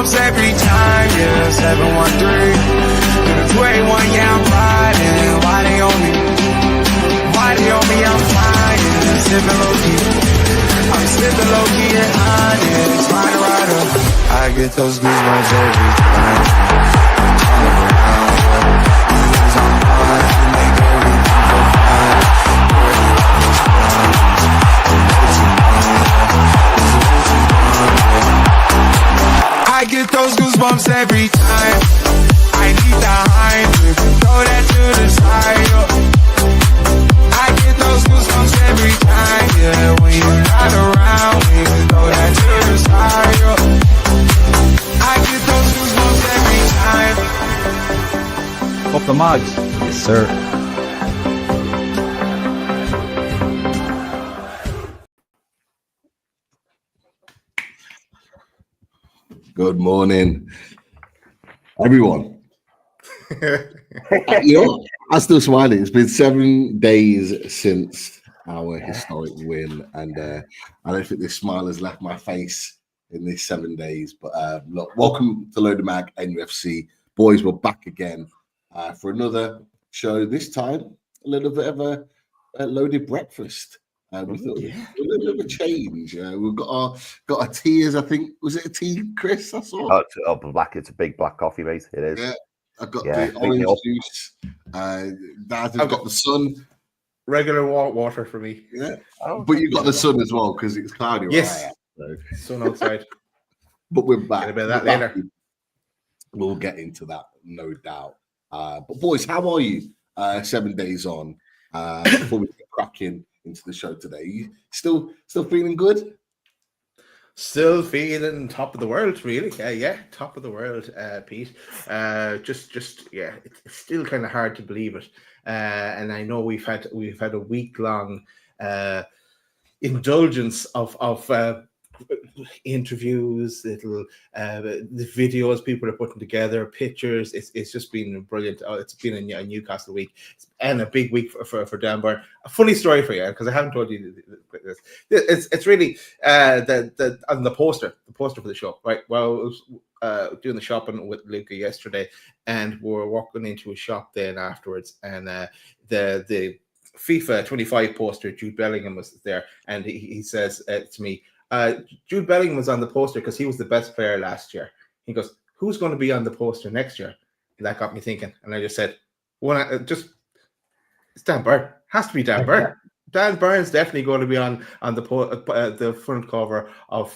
goosebumps every time, yeah, 713. To the 281, yeah, I'm riding. Why they on me? Why they on me? I'm flying, sipping low-key. I'm sipping low-key and honest, rider. I get those goosebumps every time. I'm fine, you make everything feel fine. I get those goosebumps every time. I need the hype, throw that to the side. I get those goosebumps every time, yeah. When you're not around me, throw that to the side. I get those goosebumps every time. Up the mags. Yes, sir. Good morning, everyone. I'm still smiling. It's been 7 days since our historic win, and I don't think this smile has left my face in these 7 days. But look, welcome to Load the Mag NUFC. Boys, we're back again for another show. This time, a little bit of a loaded breakfast. We thought a little bit of a change. We've got our teas. I think, was it a tea, Chris? I saw. Oh, black. It's a big black coffee, mate. It is. Yeah, I've got the orange juice. Dad has got the sun. Regular water for me. Yeah, but you've got the sun as well because it's cloudy. Yes, right? Sun outside. But we're back. Get a bit of that later. We'll get into that, no doubt. But boys, how are you? 7 days on. Before we get cracking into the show today, you still feeling good? Still feeling top of the world, really. Yeah, top of the world, Pete. Just it's still kind of hard to believe it. And I know we've had a week-long indulgence of interviews, little the videos people are putting together, pictures. It's just been brilliant. It's been a Newcastle week and a big week for Dan Byrne. A funny story for you, because I haven't told you this. It's really the poster for the show, right? Well, I was doing the shopping with Luca yesterday, and we're walking into a shop then afterwards, and the FIFA 25 poster, Jude Bellingham was there, and he says to me, Jude Bellingham was on the poster because he was the best player last year. He goes, who's going to be on the poster next year? And that got me thinking. And I just said, it's Dan Byrne. Has to be Dan Byrne. Dan Byrne's definitely going to be on the front cover of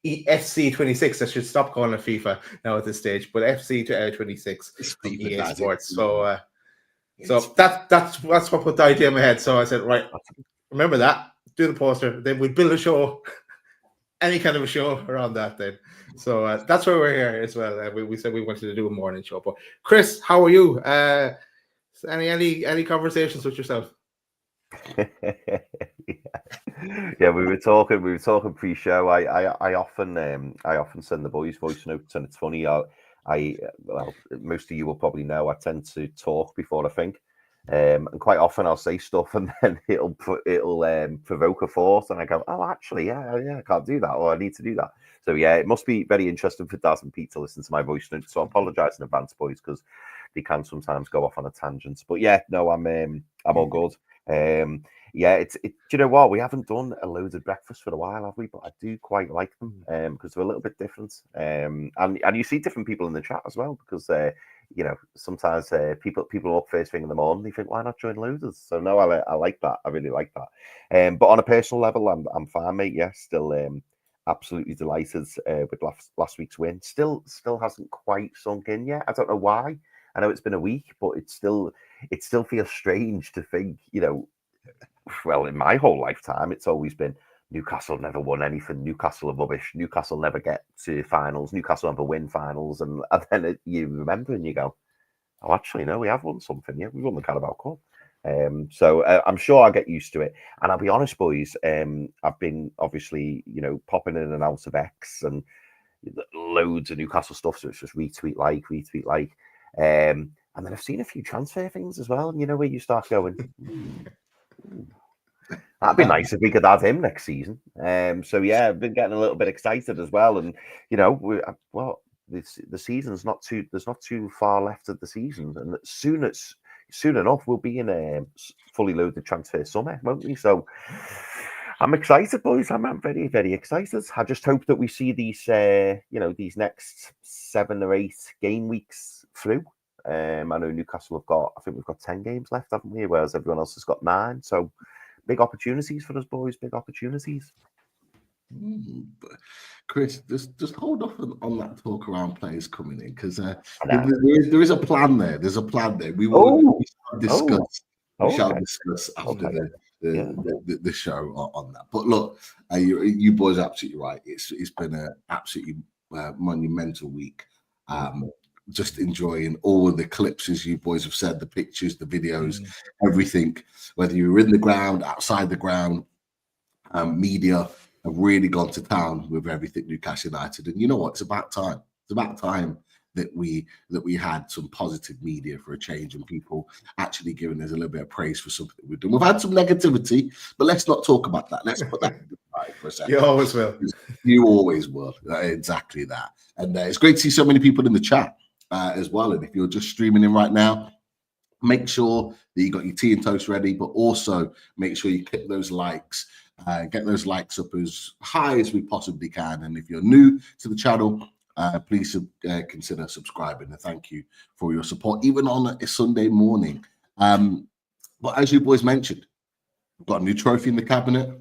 FC26. I should stop calling it FIFA now at this stage, but FC26 EA Sports. So that's what put the idea in my head. So I said, right, remember that. Do the poster. Then we'd build a show. Any kind of a show around that then. So that's why we're here as well. We said we wanted to do a morning show. But Chris, how are you? Any conversations with yourself? Yeah, we were talking pre-show. I often send the boys voice notes, and it's funny. Well, most of you will probably know I tend to talk before I think. And quite often I'll say stuff and then it'll provoke a thought, and I go, oh, actually, yeah, I can't do that, or I need to do that. So yeah, it must be very interesting for Daz and Pete to listen to my voice notes. So I apologise in advance, boys, because they can sometimes go off on a tangent. But yeah, no, I'm all good. Yeah, do you know what? We haven't done a loaded breakfast for a while, have we? But I do quite like them because they're a little bit different. And you see different people in the chat as well, because sometimes people are up first thing in the morning. They think, why not join loaders? So no, I like that. I really like that. But on a personal level, I'm fine, mate. Yeah, still absolutely delighted with last week's win. Still hasn't quite sunk in yet. I don't know why. I know it's been a week, but it still feels strange to think, well, in my whole lifetime, it's always been Newcastle never won anything. Newcastle are rubbish. Newcastle never get to finals. Newcastle never win finals. And then you remember and you go, oh, actually, no, we have won something. Yeah, we won the Carabao Cup. So I'm sure I'll get used to it. And I'll be honest, boys, I've been obviously, popping in and out of X and loads of Newcastle stuff. So it's just retweet like. And then I've seen a few transfer things as well. And where you start going, that'd be nice if we could have him next season. So yeah, I've been getting a little bit excited as well. And the season's not too. There's not too far left of the season, and soon enough we'll be in a fully loaded transfer summer, won't we? So I'm excited, boys. I'm very, very excited. I just hope that we see these, these next 7 or 8 game weeks through. I know Newcastle I think we've got 10 games left, haven't we? Whereas everyone else has got 9. So big opportunities for us, boys. Big opportunities. Chris, just hold off on that talk around players coming in, because there is a plan there. There's a plan there. We will discuss. We shall discuss after the show on that. But look, you boys are absolutely right. It's been an absolutely monumental week. Just enjoying all of the clips, as you boys have said, the pictures, the videos, everything. Whether you're in the ground, outside the ground, media have really gone to town with everything Newcastle United. And you know what? It's about time. It's about time that we had some positive media for a change, and people actually giving us a little bit of praise for something that we've done. We've had some negativity, but let's not talk about that. Let's put that aside for a second. You always will. You always will. Exactly that. And it's great to see so many people in the chat as well. And if you're just streaming in right now, make sure that you got your tea and toast ready, but also make sure you click those likes. Get those likes up as high as we possibly can. And if you're new to the channel, please consider subscribing. And thank you for your support, even on a Sunday morning. But as you boys mentioned, we've got a new trophy in the cabinet,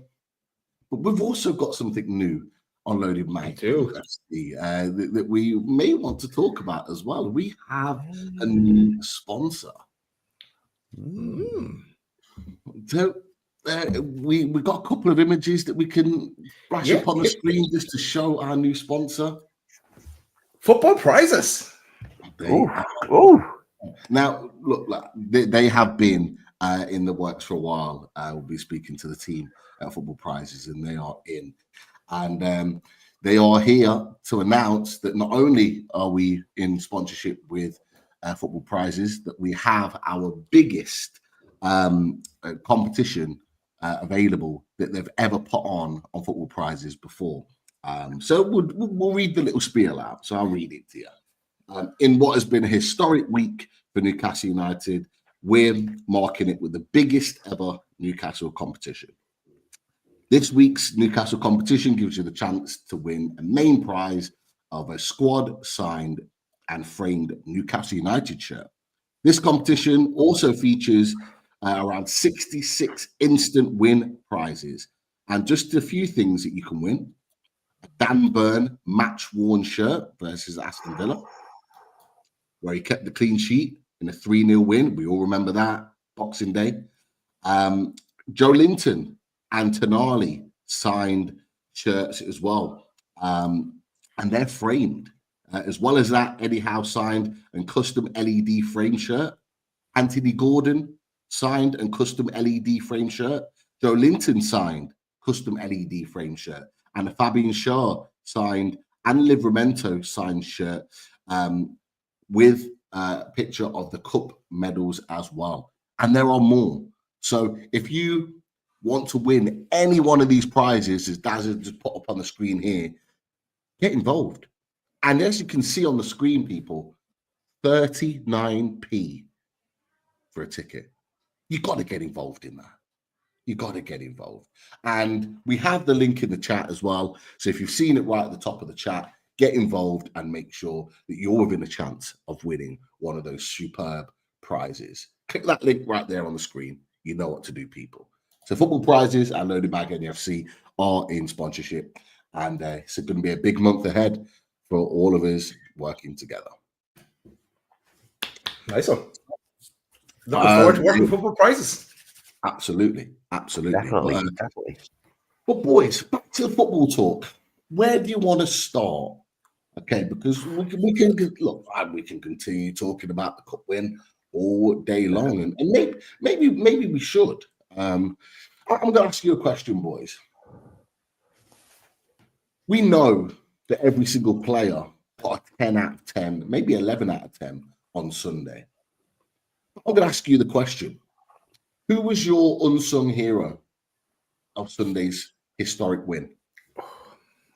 but we've also got something new on Loaded Mag that we may want to talk about as well. We have a new sponsor. So we got a couple of images that we can flash up on the screen just to show our new sponsor. Football Prizes. Now, look, they have been in the works for a while. We'll be speaking to the team at Football Prizes, and they are in. And they are here to announce that not only are we in sponsorship with Football Prizes, that we have our biggest competition available that they've ever put on Football Prizes before. So we'll read the little spiel out. So I'll read it to you. In what has been a historic week for Newcastle United, we're marking it with the biggest ever Newcastle competition. This week's Newcastle competition gives you the chance to win a main prize of a squad signed and framed Newcastle United shirt. This competition also features around 66 instant win prizes, and just a few things that you can win: a Dan Burn match-worn shirt versus Aston Villa, where he kept the clean sheet in a 3-0 win. We all remember that, Boxing Day. Joe Linton and Tonali signed shirts as well, and they're framed. As well as that, Eddie Howe signed and custom LED frame shirt. Anthony Gordon signed and custom LED frame shirt. Joe Linton signed custom LED frame shirt. And Fabian Shaw signed and Livramento signed shirt with a picture of the cup medals as well. And there are more. So if you want to win any one of these prizes, as Daz has just put up on the screen here, get involved. And as you can see on the screen, people, 39p for a ticket. You got to get involved in that. You got to get involved. And we have the link in the chat as well. So if you've seen it right at the top of the chat, get involved and make sure that you're within a chance of winning one of those superb prizes. Click that link right there on the screen. You know what to do, people. So Football Prizes and Loaded Mag NUFC are in sponsorship. And it's going to be a big month ahead for all of us working together. Nice one. Looking forward to working Football Prizes. Absolutely. Definitely. But boys, back to the football talk. Where do you want to start? Okay, because we can look, we can continue talking about the cup win all day long, and maybe we should. I'm going to ask you a question, boys. We know that every single player got a 10 out of 10, maybe 11 out of 10 on Sunday. I'm going to ask you the question. Who was your unsung hero of Sunday's historic win?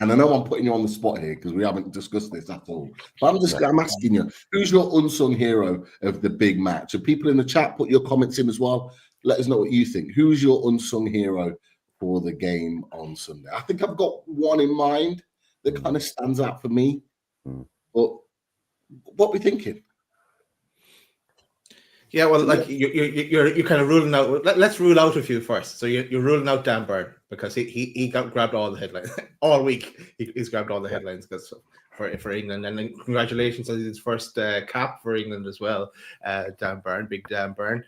And I know I'm putting you on the spot here because we haven't discussed this at all. But I'm asking you, who's your unsung hero of the big match? And people in the chat, put your comments in as well. Let us know what you think. Who's your unsung hero for the game on Sunday? I think I've got one in mind that kind of stands out for me. But what are we thinking? Yeah, well, like you're kind of ruling out. Let's rule out a few first. So you're ruling out Dan Burn because he got grabbed all the headlines all week. He's grabbed all the headlines because for England, and then congratulations on his first cap for England as well. Dan Burn, big Dan Burn.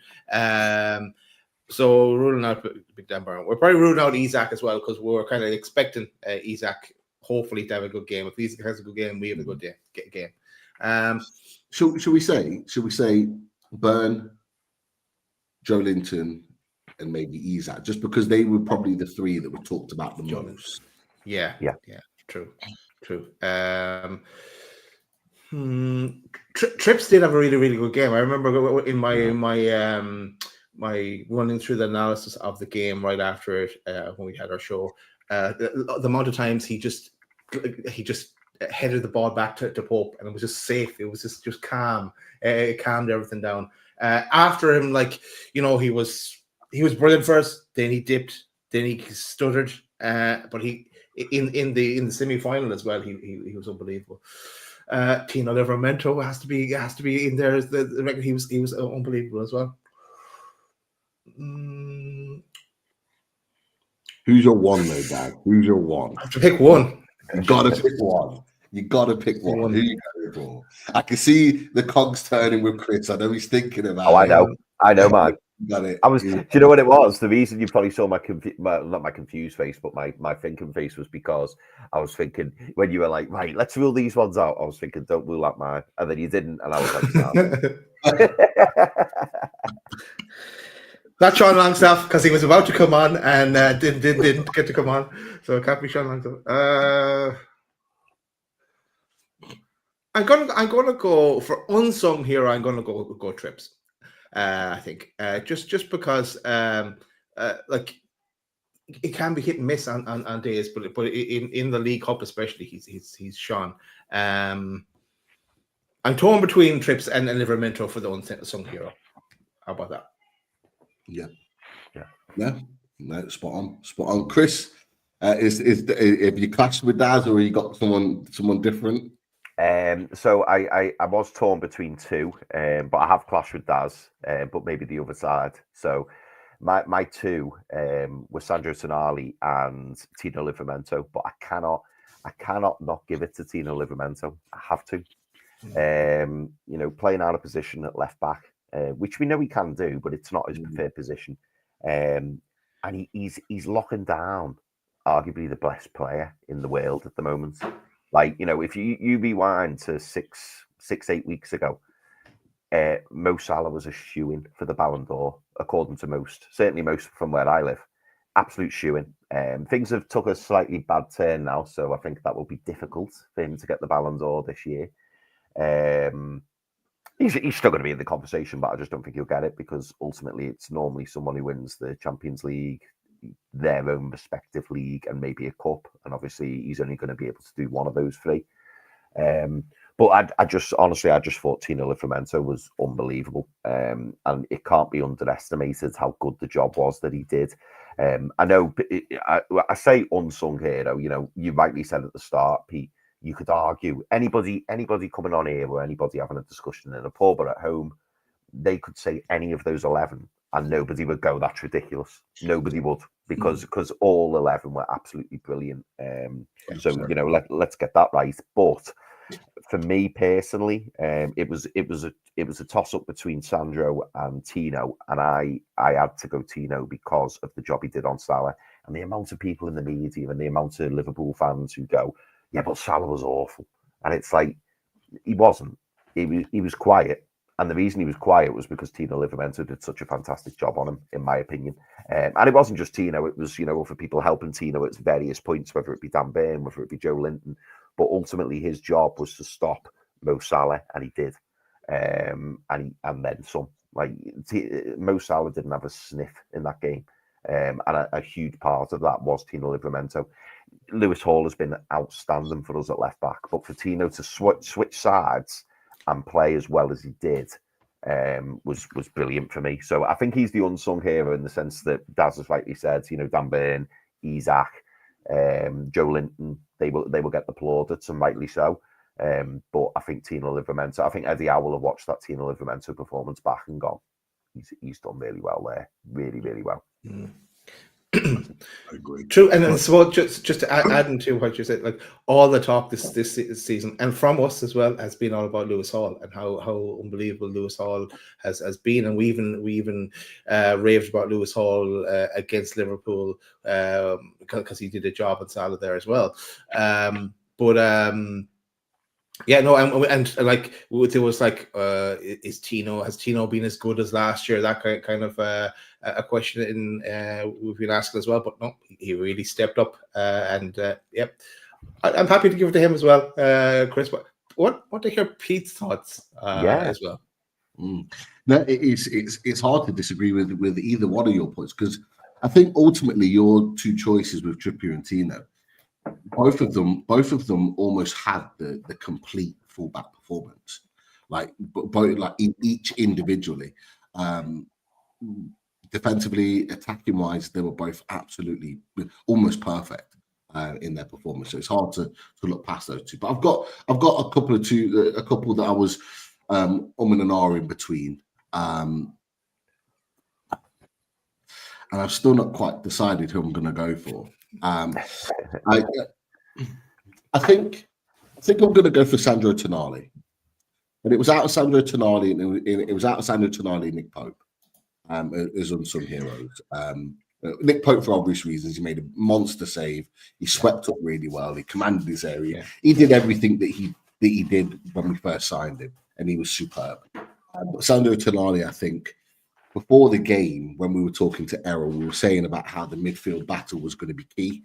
So ruling out big Dan Burn. We're probably ruling out Isak as well because we're kind of expecting Isak hopefully to have a good game. If Isak has a good game, we have a good game. Should we say Burn, Joe Linton, and maybe Isak, just because they were probably the three that were talked about the most. Yeah. True. Trips did have a really, really good game. I remember in my running through the analysis of the game right after it when we had our show, the amount of times he just headed the ball back to Pope, and it was just safe. It was just calm. It calmed everything down. After him, he was brilliant first. Then he dipped. Then he stuttered. But he in the semi-final as well. He was unbelievable. Tino Livramento has to be in there as the record. He was unbelievable as well. Who's your one though, Dad? Who's your one? I have to pick one. You gotta pick one. You gotta pick one. Who you going for? I can see the cogs turning with Chris. I know he's thinking about. Oh, I know, man. Got it. Do you know what it was? The reason you probably saw not my confused face, but my thinking face was because I was thinking when you were like, right, let's rule these ones out. I was thinking, don't rule out mine, and then you didn't, and I was like, no. Not Sean Longstaff because he was about to come on and didn't get to come on, so it can't be Sean Longstaff. I'm gonna go for unsung hero. I'm gonna go Trips. I think just because it can be hit and miss on days, but in the League Cup especially, he's shone. I'm torn between Trips and Livramento for the unsung hero. How about that? Yeah. No, spot on. Chris, have you clashed with Daz, or you got someone different? So I was torn between two, but I have clashed with Daz, but maybe the other side. So my two were Sandro Tonali and Tino Livramento, but I cannot not give it to Tino Livramento. I have to. Playing out of position at left back, which we know he can do, but it's not his preferred position. And he's locking down arguably the best player in the world at the moment. If you rewind to 8 weeks ago, Mo Salah was a shoo-in for the Ballon d'Or, according to most, certainly most from where I live. Absolute shoo-in. Things have took a slightly bad turn now, so I think that will be difficult for him to get the Ballon d'Or this year. He's still going to be in the conversation, but I just don't think he'll get it because ultimately it's normally someone who wins the Champions League, their own respective league, and maybe a cup. And obviously he's only going to be able to do one of those three. But I just thought Tino Livramento was unbelievable. And it can't be underestimated how good the job was that he did. I know I say unsung hero, you rightly said at the start, Pete, you could argue anybody coming on here or anybody having a discussion in a pub or at home, they could say any of those 11 and nobody would go, that's ridiculous. Nobody would, because all 11 were absolutely brilliant. Let's get that right. But for me personally, it was a toss up between Sandro and Tino, and I had to go Tino because of the job he did on Salah and the amount of people in the media and the amount of Liverpool fans who go, yeah, but Salah was awful, and it's like he wasn't. He was quiet. And the reason he was quiet was because Tino Livramento did such a fantastic job on him, in my opinion. And it wasn't just Tino; it was other people helping Tino at various points, whether it be Dan Burn, whether it be Joe Linton. But ultimately, his job was to stop Mo Salah, and he did. And then some. Mo Salah didn't have a sniff in that game, And a huge part of that was Tino Livramento. Lewis Hall has been outstanding for us at left back, but for Tino to switch sides and play as well as he did was brilliant for me. So I think he's the unsung hero in the sense that Daz has rightly said, Dan Burn, Isak, Joe Linton, they will get the plaudits, and rightly so. But I think Tino Livramento, I think Eddie Howe will have watched that Tino Livramento performance back and gone, he's done really well there, really well. I agree. True, and so just to add into what you said, like all the talk this season, and from us as well, has been all about Lewis Hall and how unbelievable Lewis Hall has been, and we even raved about Lewis Hall against Liverpool because he did a job on Salah there as well. Yeah, no, and like there was like, has Tino been as good as last year? That kind of a question we've been asking as well. But no, he really stepped up, and yep, I'm happy to give it to him as well, Chris. But what to hear Pete's thoughts as well? No, it's hard to disagree with either one of your points, because I think ultimately your two choices with Trippier and Tino, both of them almost had the complete fullback performance, like both, like each individually, defensively, attacking wise, they were both absolutely almost perfect in their performance. So it's hard to look past those two. But I've got a couple that I was and an R in between, and I've still not quite decided who I'm going to go for. I think I'm going to go for Sandro Tonali, and it was out of Sandro Tonali, and it was out of Sandro Tonali and Nick Pope as unsung heroes. Nick Pope, for obvious reasons, he made a monster save. He swept up really well. He commanded his area. Yeah. He did everything that he did when we first signed him, and he was superb. But Sandro Tonali, I think, before the game, when we were talking to Errol, we were saying about how the midfield battle was going to be key.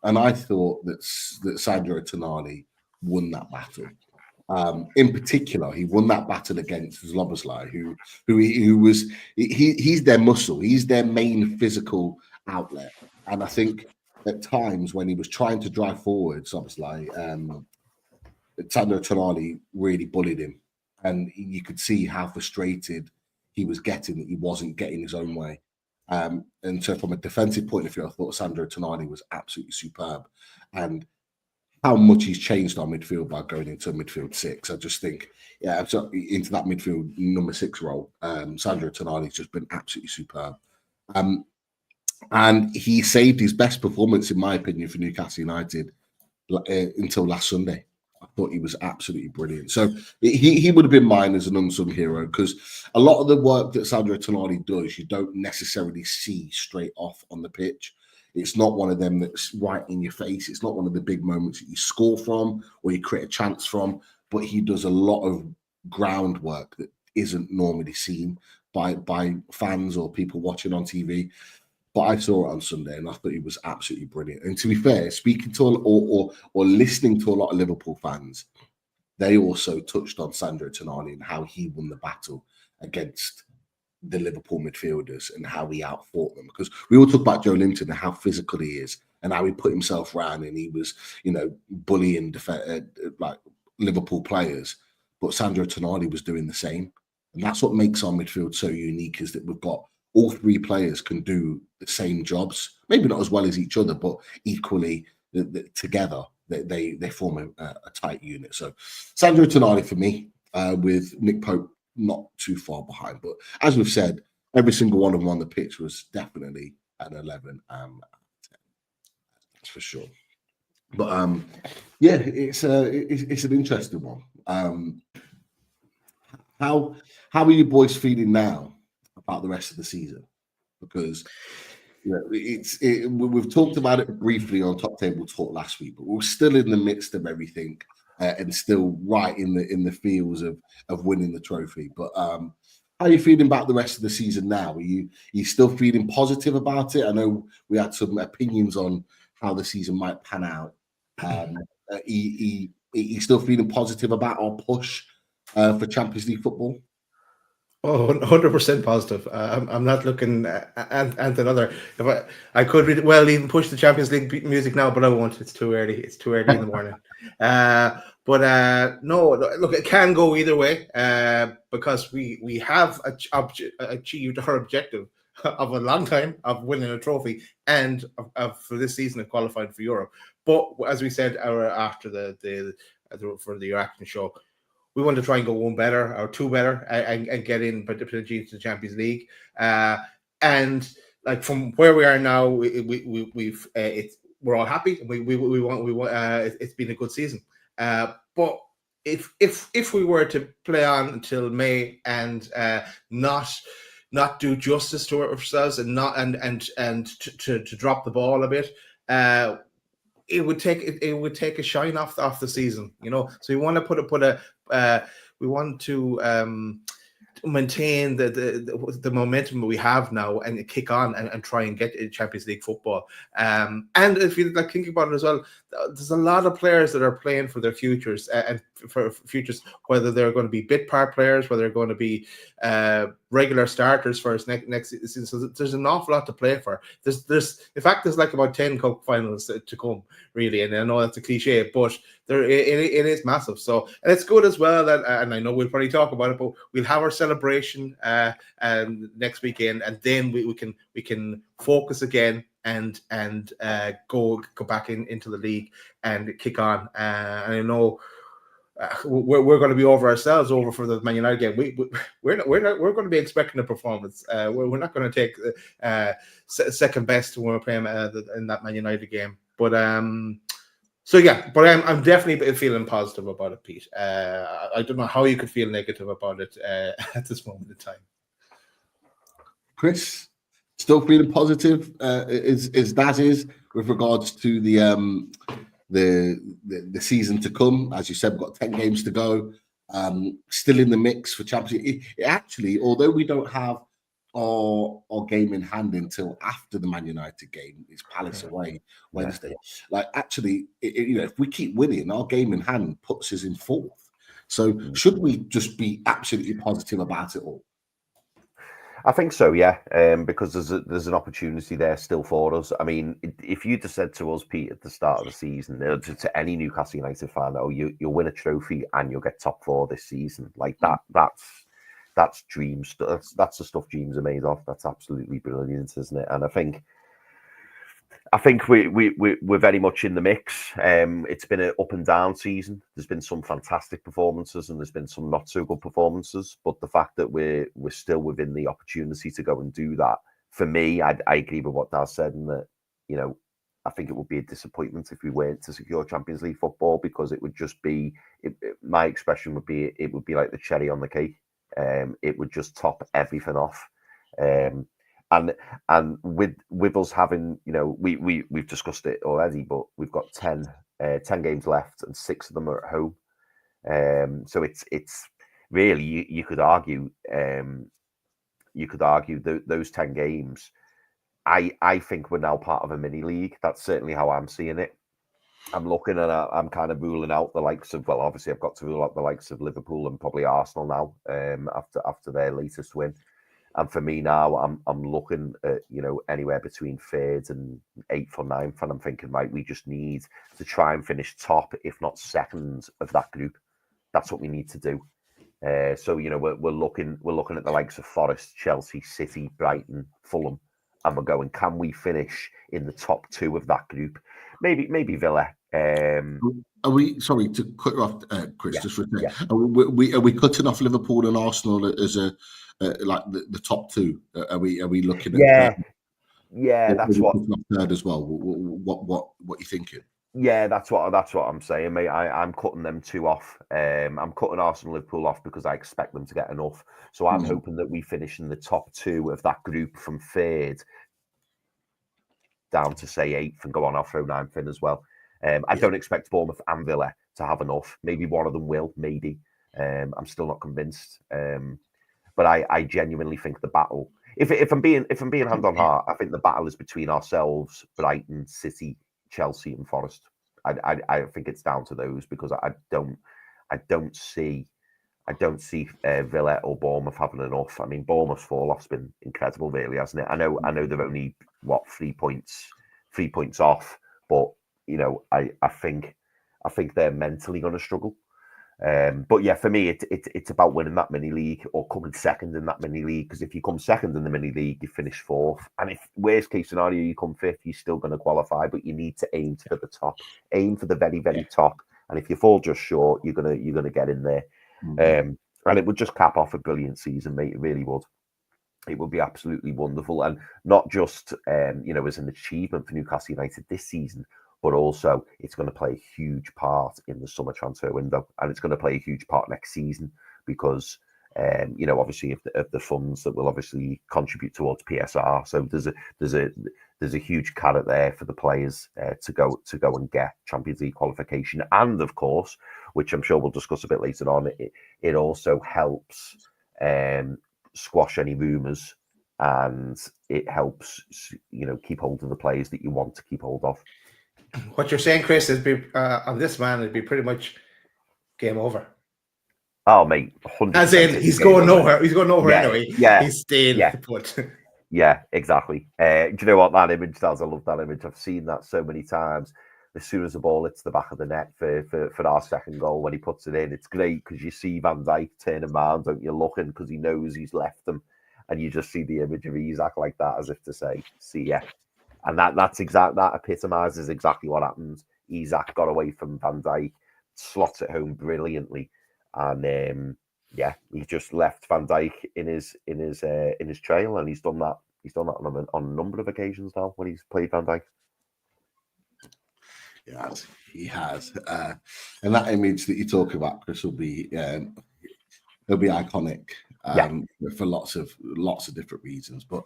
And I thought that Sandro Tonali won that battle. In particular, he won that battle against Szoboszlai, he's their muscle. He's their main physical outlet. And I think at times when he was trying to drive forward Szoboszlai, Sandro Tonali really bullied him. And you could see how frustrated he was getting that he wasn't getting his own way. And so from a defensive point of view, I thought Sandro Tonali was absolutely superb. And how much he's changed our midfield by going into a midfield six. I just think, into that midfield number 6 role, Sandro Tonali's just been absolutely superb. And he saved his best performance, in my opinion, for Newcastle United until last Sunday. I thought he was absolutely brilliant. So he would have been mine as an unsung hero, because a lot of the work that Sandro Tonali does, you don't necessarily see straight off on the pitch. It's not one of them that's right in your face. It's not one of the big moments that you score from or you create a chance from, but he does a lot of groundwork that isn't normally seen by fans or people watching on TV. But I saw it on Sunday and I thought he was absolutely brilliant. And to be fair, speaking to or listening to a lot of Liverpool fans, they also touched on Sandro Tonali and how he won the battle against the Liverpool midfielders and how he outfought them. Because we all talk about Joe Linton and how physical he is and how he put himself around and he was, bullying like Liverpool players. But Sandro Tonali was doing the same. And that's what makes our midfield so unique, is that we've got all 3 players can do the same jobs, maybe not as well as each other, but equally together they form a tight unit. So Sandro Tonali for me, with Nick Pope not too far behind. But as we've said, every single one of them on the pitch was definitely an 11 10. That's for sure. But it's an interesting one. How are you boys feeling now about the rest of the season? Because we've talked about it briefly on Top Table Talk last week, but we're still in the midst of everything and still right in the feels of winning the trophy. But how are you feeling about the rest of the season now? Are you still feeling positive about it? I know we had some opinions on how the season might pan out. Are you still feeling positive about our push for Champions League football? Oh, 100% positive. I'm not looking at another. If I could even push the Champions League music now, but I won't. It's too early. It's too early in the morning. But no, look, it can go either way. Because we have achieved our objective of a long time of winning a trophy and of for this season of qualifying for Europe. But as we said, after for the reaction show, we want to try and go one better or two better and get in potentially to the Champions League. And like from where we are now, we're all happy. We want. It's been a good season. But if we were to play on until May and not do justice to ourselves and not to drop the ball a bit, it would take a shine off the season, So we want to we want to maintain the momentum we have now and kick on and try and get Champions League football. And if you think about it as well, there's a lot of players that are playing for their futures and for futures, whether they're going to be bit part players, whether they're going to be regular starters for us next season. So there's an awful lot to play for. There's in fact there's like about 10 cup finals to come, really, and I know that's a cliche, but it is massive. So, and it's good as well that, and I know we'll probably talk about it, but we'll have our celebration next weekend, and then we can focus again and go back into the league and kick on. And I know we're going to be over for the Man United game. We're going to be expecting a performance. We're not going to take second best when we're playing in that Man United game. But so yeah, but I'm definitely feeling positive about it, Pete. I don't know how you could feel negative about it at this moment in time. Chris, still feeling positive is with regards to the season to come. As you said, we've got 10 games to go. Still in the mix for Champions League. It actually, although we don't have our game in hand until after the Man United game, it's Palace away Wednesday. Like actually, if we keep winning, our game in hand puts us in fourth. So should we just be absolutely positive about it all? I think so, yeah, because there's an opportunity there still for us. I mean, if you'd have said to us, Pete, at the start of the season, to any Newcastle United fan, you'll win a trophy and you'll get top four this season, like that's dreams. That's the stuff dreams are made of. That's absolutely brilliant, isn't it? And I think we're very much in the mix. It's been an up and down season. There's been some fantastic performances and there's been some not so good performances. But the fact that we're still within the opportunity to go and do that, for me, I agree with what Daz said, and that I think it would be a disappointment if we weren't to secure Champions League football, because it would just be my expression would be it would be like the cherry on the cake. It would just top everything off. And with us having, we've discussed it already, but we've got 10 games left and 6 of them are at home. So it's really, you could argue those 10 games. I think we're now part of a mini league. That's certainly how I'm seeing it. I'm looking and I'm kind of ruling out the likes of, well, obviously I've got to rule out the likes of Liverpool and probably Arsenal now, after their latest win. And for me now, I'm looking at, anywhere between 3rd and 8th or 9th, and I'm thinking, right, we just need to try and finish top, if not second, of that group. That's what we need to do. So we're looking at the likes of Forest, Chelsea, City, Brighton, Fulham, and we're going, can we finish in the top 2 of that group? Maybe Villa. Are we, sorry to cut you off, Chris? Yeah, just for yeah. Are we cutting off Liverpool and Arsenal as a like the top 2? Are we looking at? That's what. Third as well. What you thinking? Yeah, that's what I'm saying, mate. I'm cutting them 2 off. I'm cutting Arsenal, Liverpool off because I expect them to get enough. So I'm hoping that we finish in the top 2 of that group from 3rd down to say 8th and go on. I'll throw 9th in as well. I don't expect Bournemouth and Villa to have enough. Maybe one of them will. Maybe. I'm still not convinced. But I genuinely think the battle. If I'm being hand on heart, I think the battle is between ourselves, Brighton, City, Chelsea, and Forest. I think it's down to those, because I don't see I don't see Villa or Bournemouth having enough. I mean, Bournemouth's fall off's been incredible, really, hasn't it? I know they're only 3 points off, but you know, I think they're mentally going to struggle. But yeah, for me, it's about winning that mini league or coming second in that mini league. Because if you come second in the mini league, you finish fourth. And if worst case scenario you come fifth, you're still going to qualify. But you need to aim for the top, aim for the very, very top. And if you fall just short, you're gonna get in there. And it would just cap off a brilliant season, mate. It really would. It would be absolutely wonderful, and not just you know, as an achievement for Newcastle United this season, but also it's going to play a huge part in the summer transfer window, and it's going to play a huge part next season because you know, obviously of the funds that will obviously contribute towards PSR. So there's a huge carrot there for the players to go and get Champions League qualification, and of course, which I'm sure we'll discuss a bit later on, it also helps squash any rumours, and it helps, you know, keep hold of the players that you want to keep hold of. What you're saying, Chris, is on this man, it'd be pretty much game over. Oh, mate, 100%. As in, he's going nowhere. He's going nowhere anyway. Yeah, he's staying put. Yeah, exactly. Do you know what that image does? I love that image. I've seen that so many times. As soon as the ball hits the back of the net for our second goal, when he puts it in, it's great because you see Van Dijk turning around, don't you, looking because he knows he's left them, and you just see the image of Isak like that, as if to say, "See ya." And that epitomises exactly what happens. Isak got away from Van Dijk, slots it home brilliantly, and he just left Van Dijk in his trail, and he's done that. He's done that on a number of occasions now when he's played Van Dijk. Yes, he has. And that image that you talk about, Chris, will be it'll be iconic for lots of different reasons. But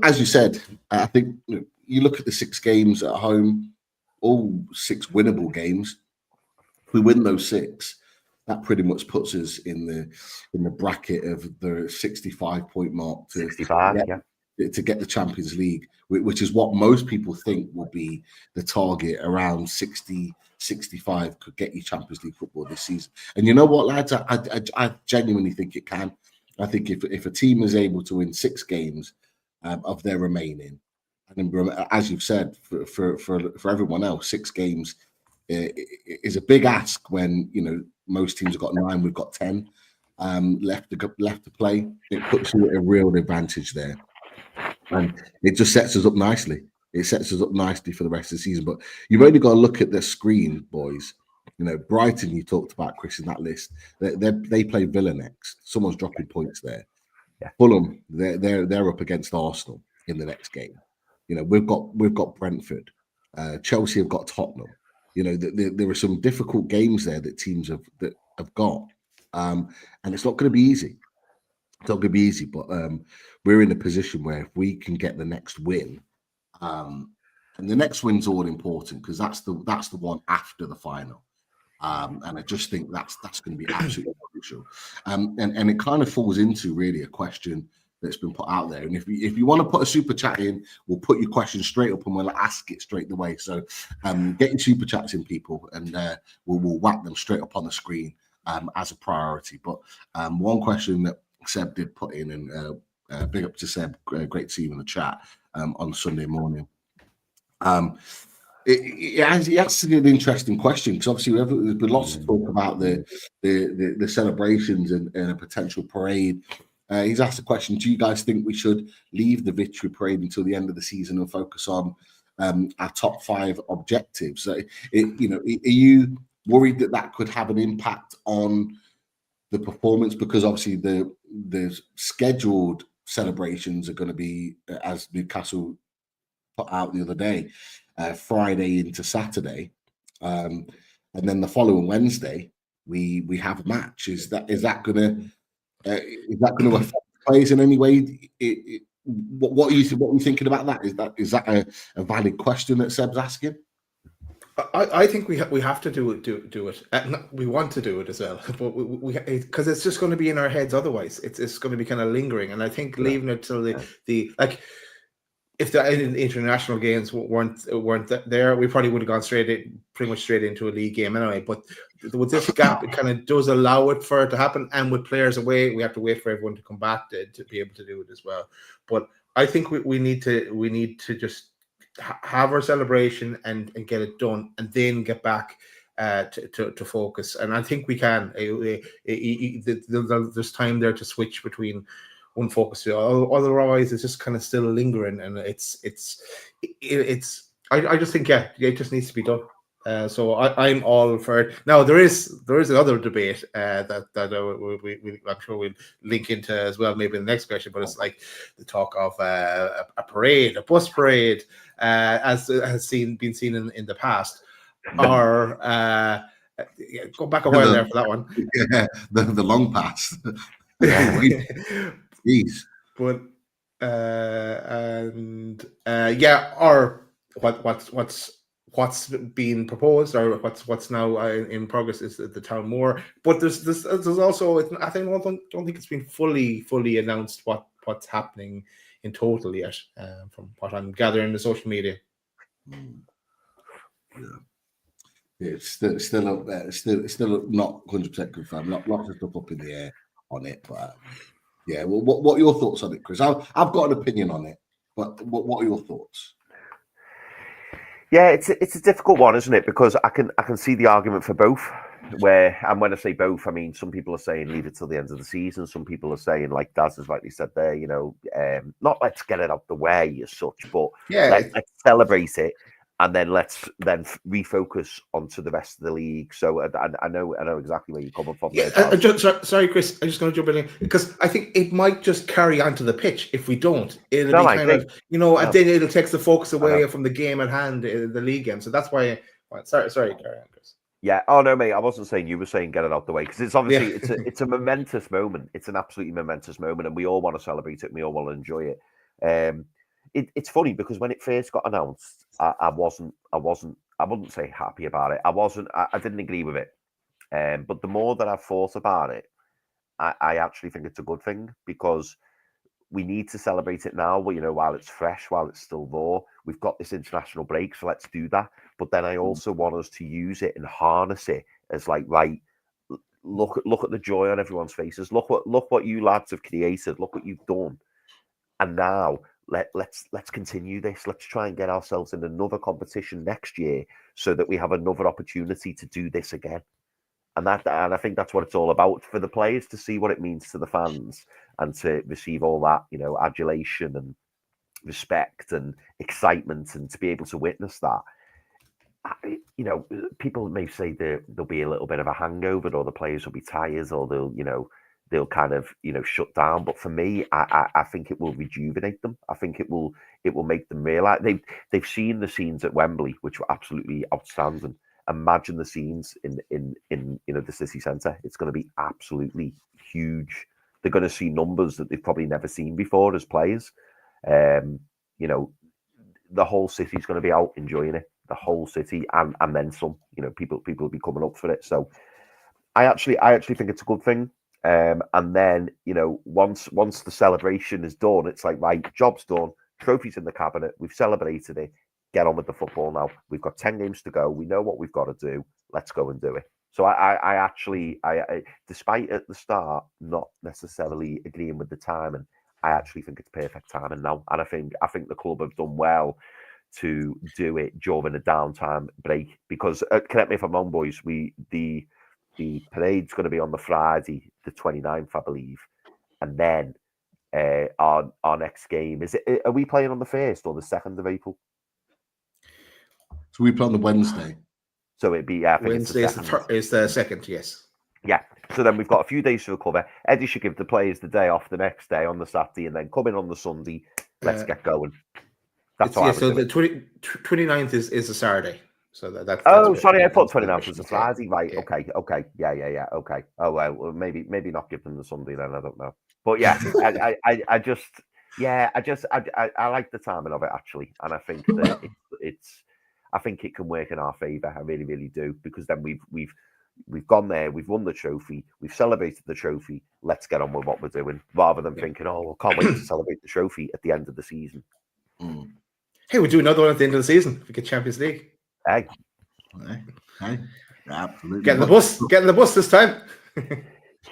as you said, I think you look at the 6 games at home, all 6 winnable games. If we win those 6, that pretty much puts us in the bracket of the 65-point mark to 65, to get the Champions League, which is what most people think will be the target. Around 60, 65 could get you Champions League football this season. And you know what, lads, I genuinely think it can. I think if a team is able to win 6 games of their remaining, and then, as you've said, for everyone else, 6 games is a big ask when, you know, most teams have got 9, we've got 10 left to play. It puts you at a real advantage there. And it just sets us up nicely. It sets us up nicely for the rest of the season. But you've only got to look at the screen, boys. You know, Brighton, you talked about, Chris, in that list. They play Villa next. Someone's dropping points there. Yeah. Fulham, they're up against Arsenal in the next game. You know, we've got Brentford. Chelsea have got Tottenham. You know, there are some difficult games there that teams have got, and it's not going to be easy. It's not going to be easy, but we're in a position where if we can get the next win, and the next win's all important because that's the one after the final, and I just think that's going to be absolutely crucial. And it kind of falls into really a question that's been put out there. And if you want to put a super chat in, we'll put your question straight up and we'll ask it straight away. So get your super chats in, people, and we'll whack them straight up on the screen as a priority. But one question that Seb did put in, and big up to Seb, great to see you in the chat on Sunday morning. It has an interesting question because obviously there's been lots of talk about the celebrations and a potential parade. He's asked a question: do you guys think we should leave the victory parade until the end of the season and focus on our top 5 objectives? So, you know, are you worried that could have an impact on the performance? Because obviously the scheduled celebrations are going to be, as Newcastle put out the other day, Friday into Saturday, and then the following Wednesday we have a match. Is that going to affect players in any way? What are you thinking about that? Is that a valid question that Seb's asking? I think we have to do it. We want to do it as well, but we because it's just going to be in our heads. Otherwise, it's going to be kind of lingering. And I think leaving it till the if the international games weren't there, we probably would have gone pretty much straight into a league game anyway. But with this gap, it kind of does allow it for it to happen. And with players away, we have to wait for everyone to come back to be able to do it as well. But I think we need to just have our celebration and get it done, and then get back to focus. And I think we can. There's time there to switch between one focus to otherwise it's just kind of still lingering, and it's I just think it just needs to be done. So I'm all for it. Now there is another debate that I'm sure we'll link into as well, maybe in the next question. But it's like the talk of a parade, a bus parade, as has been seen in the past, or go back a while there for that one. Yeah, the long pass. Jeez. But or what's being proposed, or what's now in progress is the town Moor. But there's also, I don't think it's been fully announced what's happening in total yet, from what I'm gathering in the social media. Yeah, it's still up there. Still not 100% confirmed. Lots of stuff up in the air on it, but. Yeah, well, what are your thoughts on it, Chris? I've got an opinion on it, but what are your thoughts? Yeah, it's a difficult one, isn't it? Because I can see the argument for both. And when I say both, I mean some people are saying leave it till the end of the season. Some people are saying, like Daz has rightly said there, not let's get it out the way as such, but let's celebrate it. And then let's refocus onto the rest of the league. So I know exactly where you're coming from. Yeah, sorry, Chris. I'm just going to jump in because I think it might just carry on to the pitch if we don't. It'll be kind of, and then it'll take the focus away from the game at hand, the league game. So that's why. Sorry, carry on, Chris. Yeah. Oh no, mate. I wasn't saying you were saying get it out the way because it's obviously it's a momentous moment. It's an absolutely momentous moment, and we all want to celebrate it. And we all want to enjoy it. It's funny because when it first got announced, I wouldn't say happy about it. I didn't agree with it. But the more that I've thought about it, I actually think it's a good thing because we need to celebrate it now. While it's fresh, while it's still raw. We've got this international break, so let's do that. But then I also want us to use it and harness it as like, right, look at the joy on everyone's faces. Look what you lads have created. Look what you've done. And now let's continue this. Let's try and get ourselves in another competition next year so that we have another opportunity to do this again. And I think that's what it's all about, for the players to see what it means to the fans and to receive all that, adulation and respect and excitement, and to be able to witness that. People may say there'll be a little bit of a hangover, or the players will be tired, or they'll kind of shut down. But for me, I think it will rejuvenate them. I think it will make them realize they've seen the scenes at Wembley, which were absolutely outstanding. Imagine the scenes in the city centre. It's going to be absolutely huge. They're going to see numbers that they've probably never seen before as players. The whole city's going to be out enjoying it. The whole city and then some. People will be coming up for it. So I actually think it's a good thing. And then, once the celebration is done, it's like, right, job's done, trophy's in the cabinet, we've celebrated it, get on with the football now. We've got 10 games to go. We know what we've got to do. Let's go and do it. So I actually, despite at the start not necessarily agreeing with the timing, I actually think it's perfect timing now. And I think the club have done well to do it during a downtime break, because correct me if I'm wrong, boys, the parade's going to be on the Friday, the 29th, I believe. And then our next game, are we playing on the 1st or the 2nd of April? So we play on the Wednesday. So it'd be, Wednesday is the 2nd, yes. Yeah. So then we've got a few days to recover. Eddie should give the players the day off the next day on the Saturday, and then come in on the Sunday. Let's get going. That's so the 29th is a Saturday. So that's sorry, I thought 29th was a Friday. Right, okay. Yeah, okay. Oh, well, maybe not give them the Sunday then, I don't know. But yeah, I like the timing of it, actually. And I think that I think it can work in our favour. I really, really do. Because then we've gone there, we've won the trophy, we've celebrated the trophy, let's get on with what we're doing, rather than thinking, I can't wait to celebrate the trophy at the end of the season. Hey, we'll do another one at the end of the season if we get Champions League. Hey, absolutely. Get in the bus this time.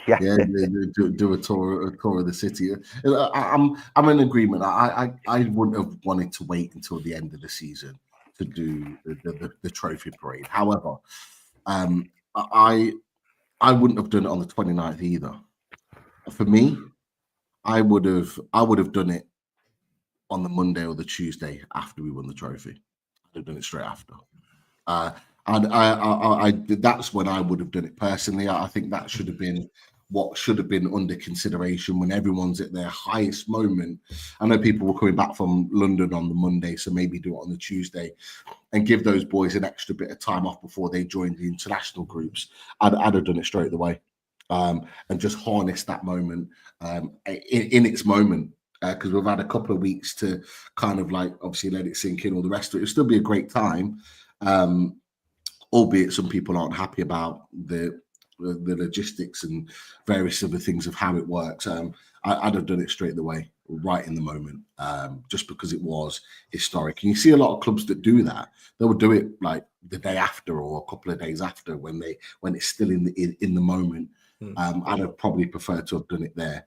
yeah. Do a tour of the city. I'm in agreement. I wouldn't have wanted to wait until the end of the season to do the trophy parade. However, I wouldn't have done it on the 29th either. For me, I would have done it on the Monday or the Tuesday after we won the trophy. I'd have done it straight after. And I that's when I would have done it personally. I think that should have been what should have been under consideration when everyone's at their highest moment. I know people were coming back from London on the Monday, so maybe do it on the Tuesday and give those boys an extra bit of time off before they join the international groups. I'd have done it straight away, and just harness that moment in its moment. Because we've had a couple of weeks to kind of like obviously let it sink in, all the rest of it. It'll still be a great time, albeit some people aren't happy about the logistics and various other things of how it works. I'd have done it straight away, right in the moment, just because it was historic. And you see a lot of clubs that do that. They would do it like the day after or a couple of days after when it's still in the moment. I'd have probably preferred to have done it there.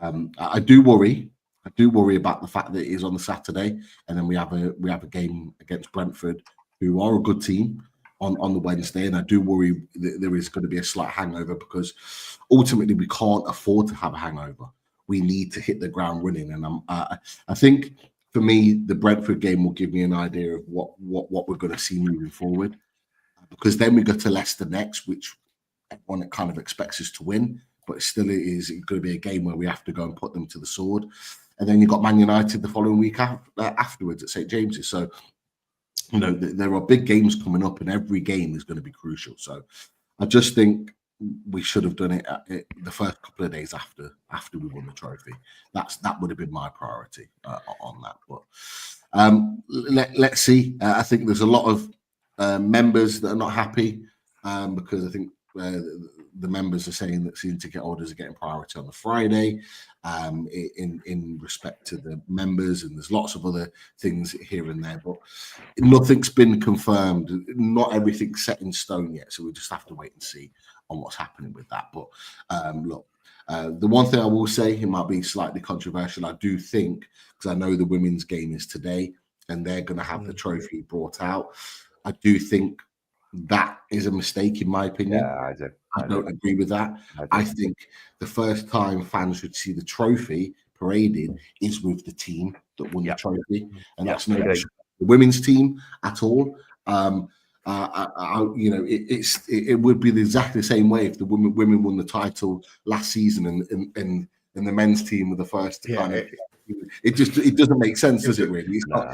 I do worry about the fact that it is on the Saturday, and then we have a game against Brentford, who are a good team, on the Wednesday, and I do worry that there is going to be a slight hangover because ultimately we can't afford to have a hangover. We need to hit the ground running, and I think for me the Brentford game will give me an idea of what we're going to see moving forward, because then we go to Leicester next, which everyone kind of expects us to win, but still it is going to be a game where we have to go and put them to the sword. And then you've got Man United the following week afterwards at St. James's. So, you know, there are big games coming up and every game is going to be crucial. So I just think we should have done it the first couple of days after we won the trophy. That would have been my priority on that. But let's see. I think there's a lot of members that are not happy because I think the members are saying that season ticket holders are getting priority on the Friday in respect to the members, and there's lots of other things here and there, but nothing's been confirmed. Not everything's set in stone yet, so we just have to wait and see on what's happening with that. But look, the one thing I will say, it might be slightly controversial. I do think, because I know the women's game is today and they're going to have the trophy brought out, I do think that is a mistake, in my opinion. Yeah, I don't agree with that. I think the first time fans should see the trophy paraded is with the team that won the trophy, and that's not the women's team at all. It would be exactly the same way if the women won the title last season and the men's team were the first to kind of. It doesn't make sense, does it? Really, it's not.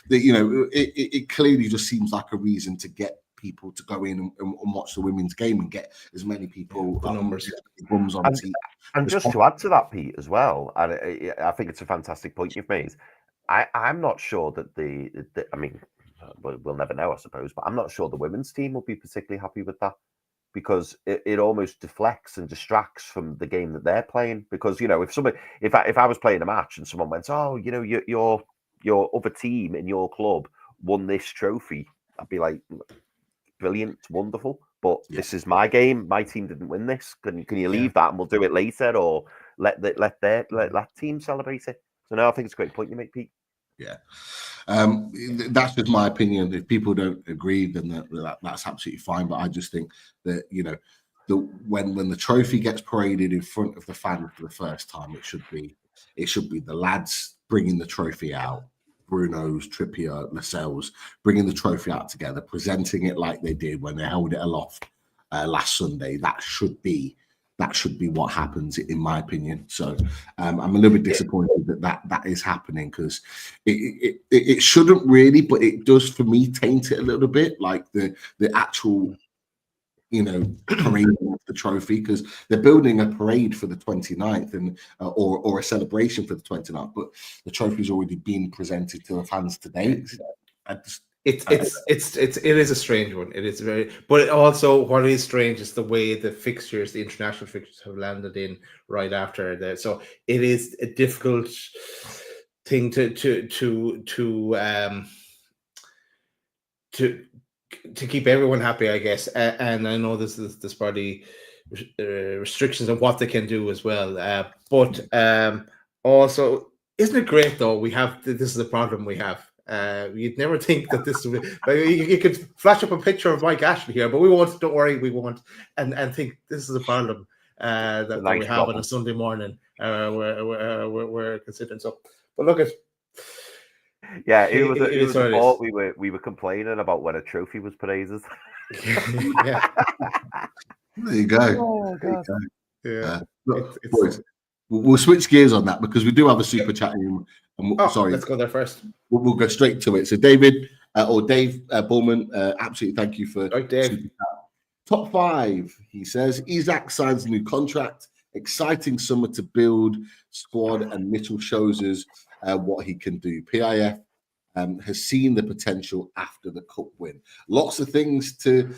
It clearly just seems like a reason to get people to go in and watch the women's game and get as many people numbers bums on the team. And just to add to that, Pete, as well, and I think it's a fantastic point you've made. I'm not sure that I mean, we'll never know, I suppose, but I'm not sure the women's team will be particularly happy with that, because it almost deflects and distracts from the game that they're playing. Because, you know, if I was playing a match and someone went, oh, you know, your other team in your club won this trophy, I'd be like, brilliant, wonderful, but this is my game. My team didn't win this. Can you leave that and we'll do it later, or let that team celebrate it? So no, I think it's a great point you make, Pete. Yeah, that's just my opinion. If people don't agree, then that's absolutely fine. But I just think that, you know, when the trophy gets paraded in front of the fan for the first time, it should be the lads bringing the trophy out, Bruno's, Trippier, Lascelles, bringing the trophy out together, presenting it like they did when they held it aloft last Sunday. That should be what happens, in my opinion. So I'm a little bit disappointed that is happening, because it shouldn't really, but it does for me taint it a little bit, like the actual, you know, parade of the trophy, because they're building a parade for the 29th and or a celebration for the 29th, but the trophy's already been presented to the fans today. It is a strange one. It is very, but also what is strange is the way the international fixtures have landed in right after that. So it is difficult thing to keep everyone happy, I guess. And I know there's probably restrictions on what they can do as well. But also, isn't it great though? This is the problem we have. You'd never think that this would you could flash up a picture of Mike Ashley here, but we won't. Don't worry, we won't. And think this is a problem that we have on a Sunday morning. We're considering so. But look at. Yeah, it was a thought we were complaining about when a trophy was paraded. Yeah. There you go. Oh, God. Yeah. Look, boys, we'll switch gears on that because we do have a super chat room. Sorry, let's go there first. We'll go straight to it. So David Dave Bullman, absolutely thank you for Dave. Top 5. He says Isak signs a new contract. Exciting summer to build squad, and Mitchell shows us what he can do. PIF has seen the potential after the cup win. Lots of things to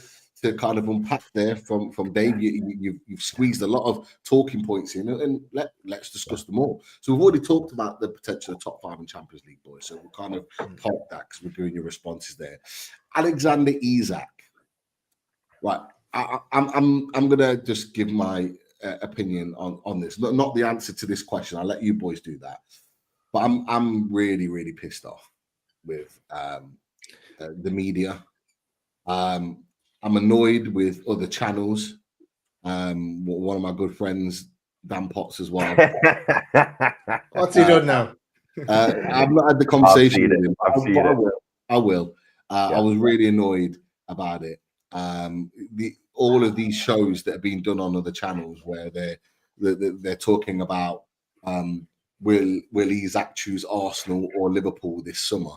kind of unpack there from Dave. You've squeezed a lot of talking points in, and let's discuss them all. So we've already talked about the potential of top 5 in Champions League, boys. So we'll kind of talk that because we're doing your responses there. Alexander Isak, right? I'm gonna just give my opinion on this. Not the answer to this question. I'll let you boys do that. But I'm really pissed off with the media. I'm annoyed with other channels. One of my good friends, Dan Potts, as well. What's he doing now? I've not had the conversation with him. I will. Yeah. I was really annoyed about it. All of these shows that have been done on other channels where they're talking about will Isak choose Arsenal or Liverpool this summer?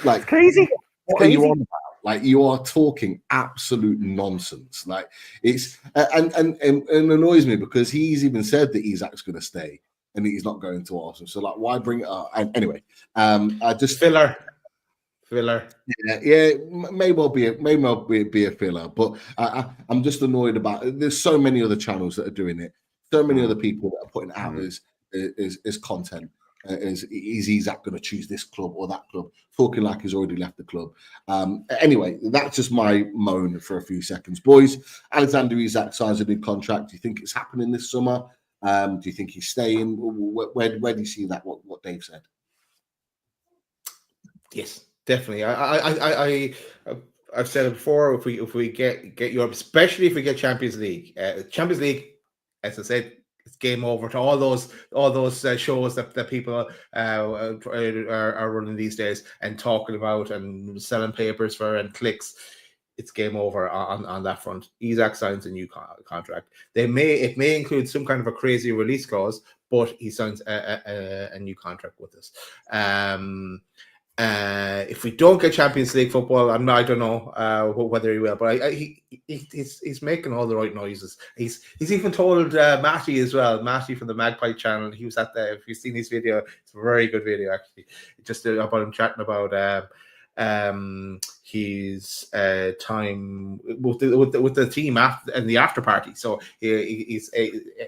Like, it's crazy. What are you on about? Like, you are talking absolute nonsense. Like, it's and annoys me because he's even said that Isak's going to stay and he's not going to Arsenal. So, like, why bring it up? And anyway, I just filler. Yeah, may well be a filler, but I'm just annoyed about it. There's so many other channels that are doing it. So many other people that are putting it out as content. Is Isak going to choose this club or that club? Talking like he's already left the club. Anyway, that's just my moan for a few seconds, boys. Alexander Isak signs a new contract. Do you think it's happening this summer? Do you think he's staying? Where do you see that? What Dave said? Yes, definitely. I've said it before. If we get Europe, especially if we get Champions League, as I said, it's game over to all those shows that people are running these days and talking about and selling papers for and clicks. It's game over on that front. Isak signs a new contract. It may include some kind of a crazy release clause, but he signs a new contract with us. If we don't get Champions League football, I don't know whether he will, but he's making all the right noises. He's even told Matty as well. Matty from the Magpie channel. He was at the. If you've seen his video, it's a very good video actually. Just about him chatting about his time with the team and the after party. So he's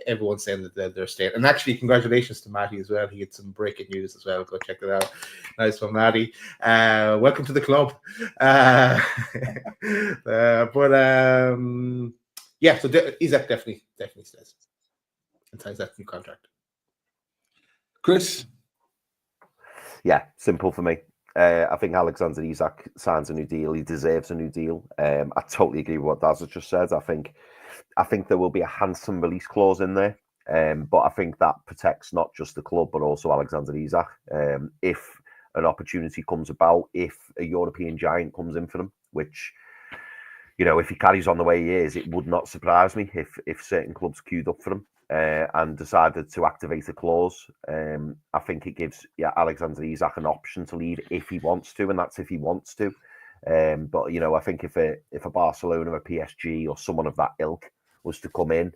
everyone's saying that they're staying. And actually, congratulations to Matty as well. He had some breaking news as well. Go check it out. Nice one, Matty. Welcome to the club. Yeah. So Isak definitely stays and signs that new contract. Chris. Yeah, simple for me. I think Alexander Isak signs a new deal. He deserves a new deal. I totally agree with what Daz has just said. I think there will be a handsome release clause in there, but I think that protects not just the club but also Alexander Isak. If an opportunity comes about, if a European giant comes in for them, which, you know, if he carries on the way he is, it would not surprise me if certain clubs queued up for him. And decided to activate a clause. I think it gives Alexander Isak an option to leave if he wants to, and that's if he wants to. But you know, I think if a Barcelona, a PSG, or someone of that ilk was to come in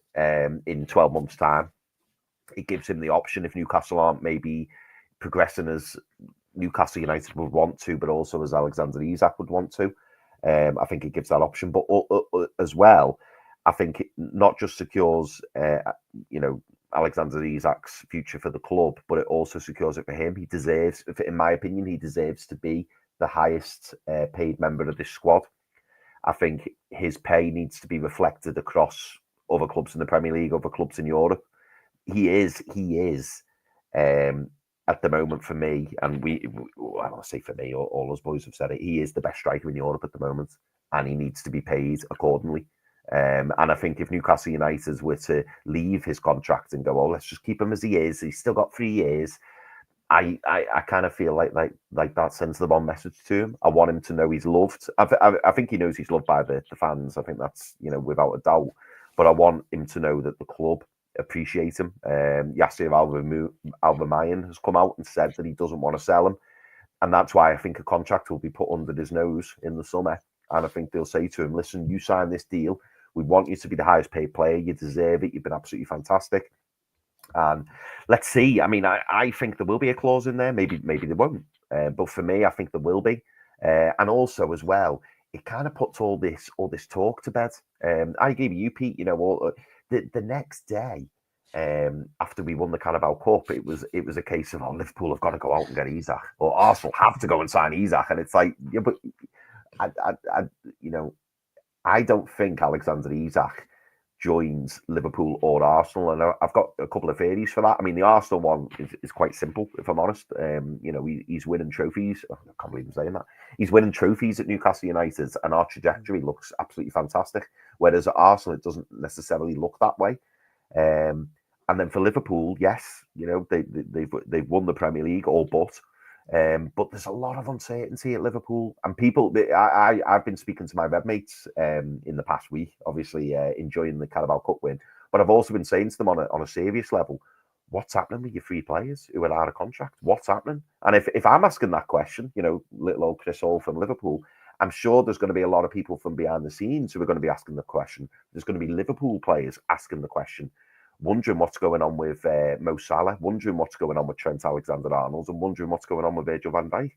12 months' time, it gives him the option if Newcastle aren't maybe progressing as Newcastle United would want to, but also as Alexander Isak would want to. I think it gives that option, but as well, I think it not just secures, Alexander Isak's future for the club, but it also secures it for him. He deserves, in my opinion, he deserves to be the highest paid member of this squad. I think his pay needs to be reflected across other clubs in the Premier League, other clubs in Europe. He is at the moment for me, and I don't say for me, all us boys have said it, he is the best striker in Europe at the moment, and he needs to be paid accordingly. And I think if Newcastle United were to leave his contract and go, oh, let's just keep him as he is, he's still got 3 years, I kind of feel like that sends the wrong message to him. I want him to know he's loved. I think he knows he's loved by the fans. I think that's, without a doubt. But I want him to know that the club appreciate him. Yasser Al-Rumayyan has come out and said that he doesn't want to sell him. And that's why I think a contract will be put under his nose in the summer. And I think they'll say to him, listen, you signed this deal. We want you to be the highest paid player. You deserve it. You've been absolutely fantastic. And let's see. I mean, I think there will be a clause in there. Maybe there won't. But for me, I think there will be. And also as well, it kind of puts all this talk to bed. I agree with you, Pete. The next day, after we won the Carabao Cup, it was a case of, Liverpool have got to go out and get Isak, or Arsenal have to go and sign Isak. And it's like, yeah, but I don't think Alexander Isak joins Liverpool or Arsenal, and I've got a couple of theories for that. I mean, the Arsenal one is quite simple, if I'm honest. He's winning trophies. I can't believe I'm saying that. He's winning trophies at Newcastle United, and our trajectory looks absolutely fantastic. Whereas at Arsenal, it doesn't necessarily look that way. And then for Liverpool, yes, they've won the Premier League, all but. But there's a lot of uncertainty at Liverpool, and people. I've been speaking to my red mates in the past week, obviously enjoying the Carabao Cup win. But I've also been saying to them on a serious level, what's happening with your 3 players who are out of contract? What's happening? And if I'm asking that question, little old Chris Hall from Liverpool, I'm sure there's going to be a lot of people from behind the scenes who are going to be asking the question. There's going to be Liverpool players asking the question, wondering what's going on with Mo Salah, wondering what's going on with Trent Alexander-Arnold, and wondering what's going on with Virgil van Dijk.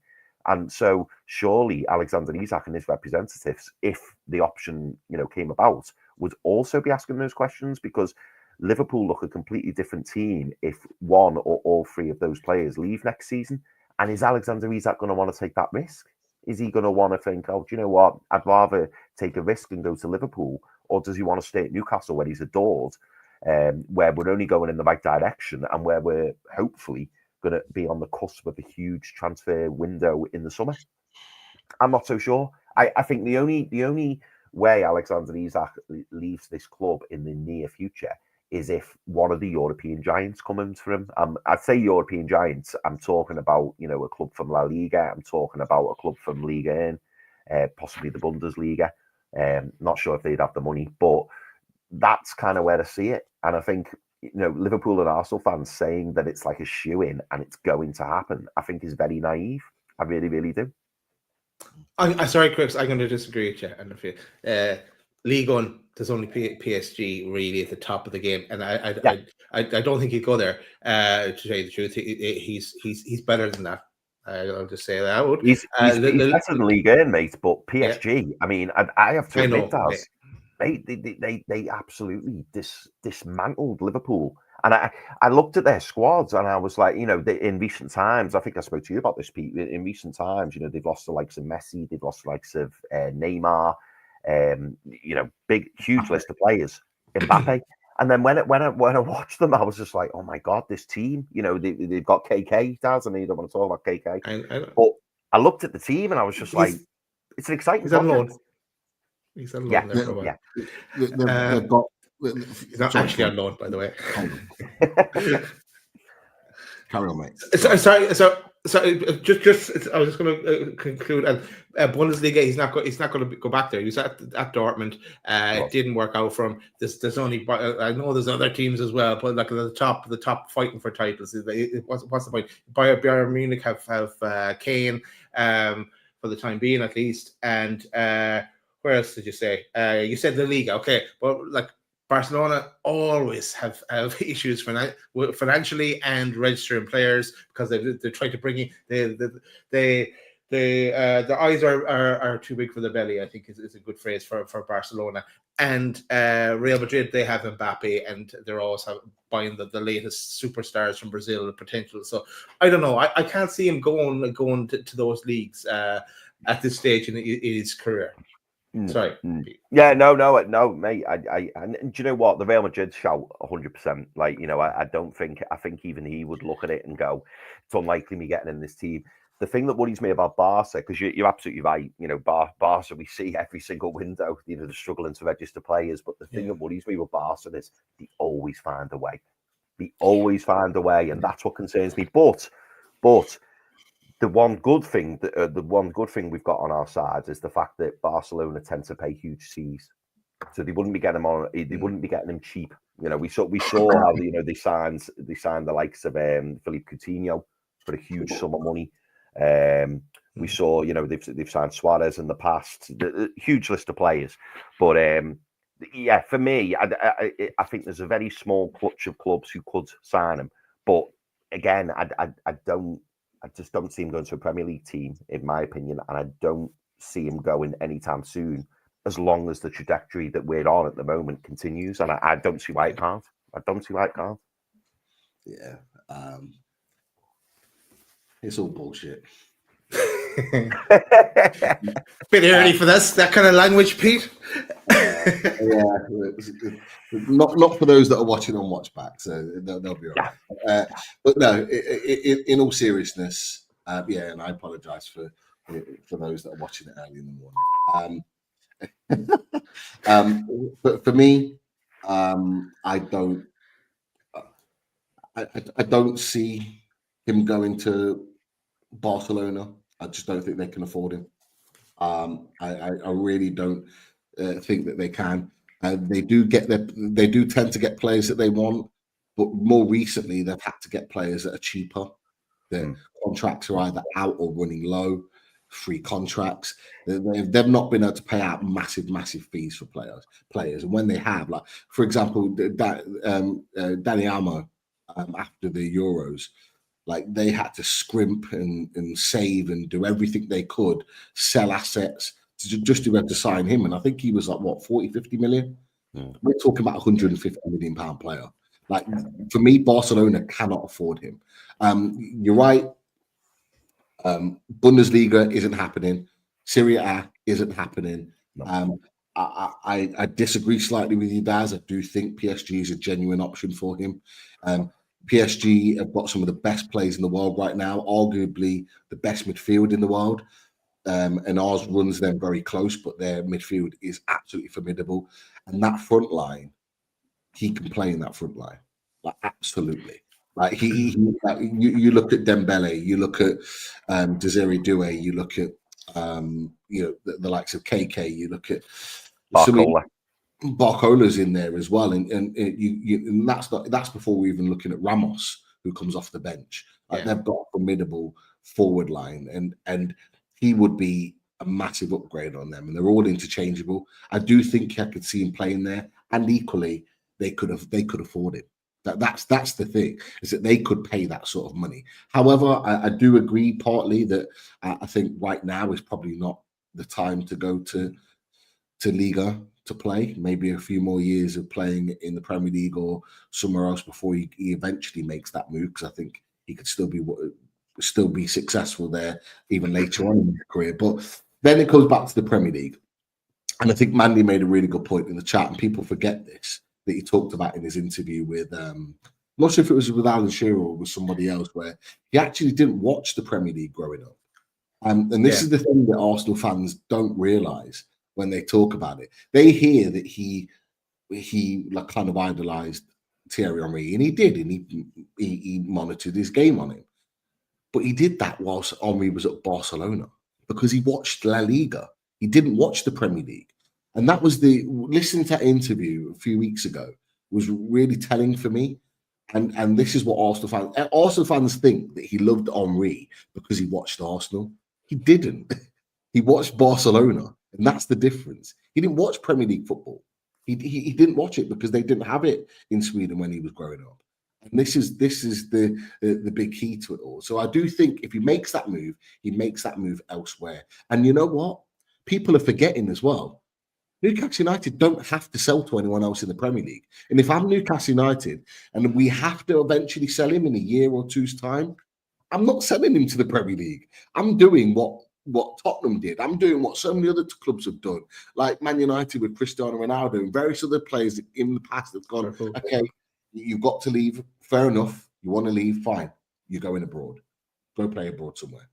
And so surely Alexander Isak and his representatives, if the option came about, would also be asking those questions, because Liverpool look a completely different team if one or all 3 of those players leave next season. And is Alexander Isak going to want to take that risk? Is he going to want to think, do you know what, I'd rather take a risk and go to Liverpool? Or does he want to stay at Newcastle where he's adored? Where we're only going in the right direction, and where we're hopefully going to be on the cusp of a huge transfer window in the summer. I'm not so sure. I think the only way Alexander Isak leaves this club in the near future is if one of the European giants comes for him. I'd say European giants. I'm talking about a club from La Liga. I'm talking about a club from Liga 1, possibly the Bundesliga. Not sure if they'd have the money, but that's kind of where I see it. And I think, Liverpool and Arsenal fans saying that it's like a shoe-in and it's going to happen, I think is very naive. I really, really do. I'm sorry, Chris, I'm going to disagree with you. And League One, there's only PSG really at the top of the game, and I don't think he'd go there. To tell you the truth, he's better than that. I'll just say that. He's better than League 1, mate. But PSG, yeah. I mean, I have to admit that. They absolutely dismantled Liverpool. And I looked at their squads and I was like, in recent times, I think I spoke to you about this, Pete. In recent times, they've lost the likes of Messi, they've lost the likes of Neymar, big, huge list of players, Mbappe. And then when I watched them, I was just like, oh my God, this team, they've got KK, Daz, and you don't want to talk about KK. But I looked at the team and I was just like, it's an exciting project. He's on loan there for a while. They've got. He's not actually on loan, by the way. Carry on, mate. Sorry. So just I was just going to conclude. And Bundesliga, he's not going to go back there. He was at Dortmund. It didn't work out for him. There's only, I know there's other teams as well, but like the top fighting for titles. What's the point? Bayern Munich have Kane for the time being, at least, and. Where else did you say? You said the Liga, okay. But like Barcelona always have issues financially and registering players, because they try to bring in they their eyes are too big for their belly, I think is a good phrase for Barcelona. And Real Madrid, they have Mbappe, and they're also buying the latest superstars from Brazil, the potential. So I don't know. I can't see him going to those leagues at this stage in his career. Sorry. Yeah, no, mate. And do you know what? The Real Madrid shout 100%. Like, you know, I think even he would look at it and go, it's unlikely me getting in this team. The thing that worries me about Barca, because you're absolutely right, you know, Barca, we see every single window, you know, they're struggling to register players. But the thing that worries me with Barca is they always find a way. And that's what concerns me. But the one good thing we've got on our side is the fact that Barcelona tend to pay huge fees, so they wouldn't be getting them cheap. You know, we saw how they signed the likes of Philippe Coutinho for a huge sum of money. We saw, you know, they've signed Suarez in the past, a huge list of players. But yeah, for me, I think there's a very small clutch of clubs who could sign him. But again, I just don't see him going to a Premier League team, in my opinion, and I don't see him going anytime soon, as long as the trajectory that we're on at the moment continues. And I don't see why it can't. Yeah. It's all bullshit. Bit early for that kind of language, Pete. Yeah, not for those that are watching on Watchback, so they'll be all right. But no, in all seriousness, and I apologise for those that are watching it early in the morning. But for me, I don't see him going to Barcelona. I just don't think they can afford him. I really don't think that they can. They do tend to get players that they want, but more recently they've had to get players that are cheaper. Their contracts are either out or running low, free contracts. They've not been able to pay out massive fees for players. And when they have, like for example, Dani Almo after the Euros, like they had to scrimp and save and do everything they could, sell assets just to be able to sign him. And I think he was like, what, 40-50 million? We're talking about £150 million player. Like for me, Barcelona cannot afford him. You're right. Bundesliga isn't happening. Serie A isn't happening. I disagree slightly with you, Daz. I do think PSG is a genuine option for him. PSG have got some of the best players in the world right now, arguably the best midfield in the world. And ours runs them very close, but their midfield is absolutely formidable. And that front line, he can play in that front line, like absolutely. Like you look at Dembele, you look at Desiree Doué, you look at the likes of KK, you look at Barcola's in there as well, and that's before we're even looking at Ramos, who comes off the bench. Like they've got a formidable forward line, and he would be a massive upgrade on them, and they're all interchangeable. I do think I could see him playing there, and equally they could afford it. That's the thing, is that they could pay that sort of money. However, I do agree partly that I think right now is probably not the time to go to Liga to play. Maybe a few more years of playing in the Premier League or somewhere else before he eventually makes that move, because I think he could still be successful there even later on in his career. But then it comes back to the Premier League, and I think Mandy made a really good point in the chat, and people forget this, that he talked about in his interview with I'm not sure if it was with Alan Shearer or with somebody else, where he actually didn't watch the Premier League growing up. And this is the thing that Arsenal fans don't realise when they talk about it. They hear that he like kind of idolised Thierry Henry, and he did, and he monitored his game on him. But he did that whilst Henry was at Barcelona, because he watched La Liga. He didn't watch the Premier League. And that was listening to that interview a few weeks ago was really telling for me. And this is what Arsenal fans think, that he loved Henry because he watched Arsenal. He didn't. He watched Barcelona, and that's the difference. He didn't watch Premier League football. He didn't watch it because they didn't have it in Sweden when he was growing up. And this is the big key to it all. So I do think if he makes that move elsewhere. And you know what? People are forgetting as well. Newcastle United don't have to sell to anyone else in the Premier League. And if I'm Newcastle United and we have to eventually sell him in a year or two's time, I'm not selling him to the Premier League. I'm doing what Tottenham did. I'm doing what so many other clubs have done, like Man United with Cristiano Ronaldo and various other players in the past have gone, okay, you've got to leave. Fair enough. You want to leave? Fine. You're going abroad. Go play abroad somewhere.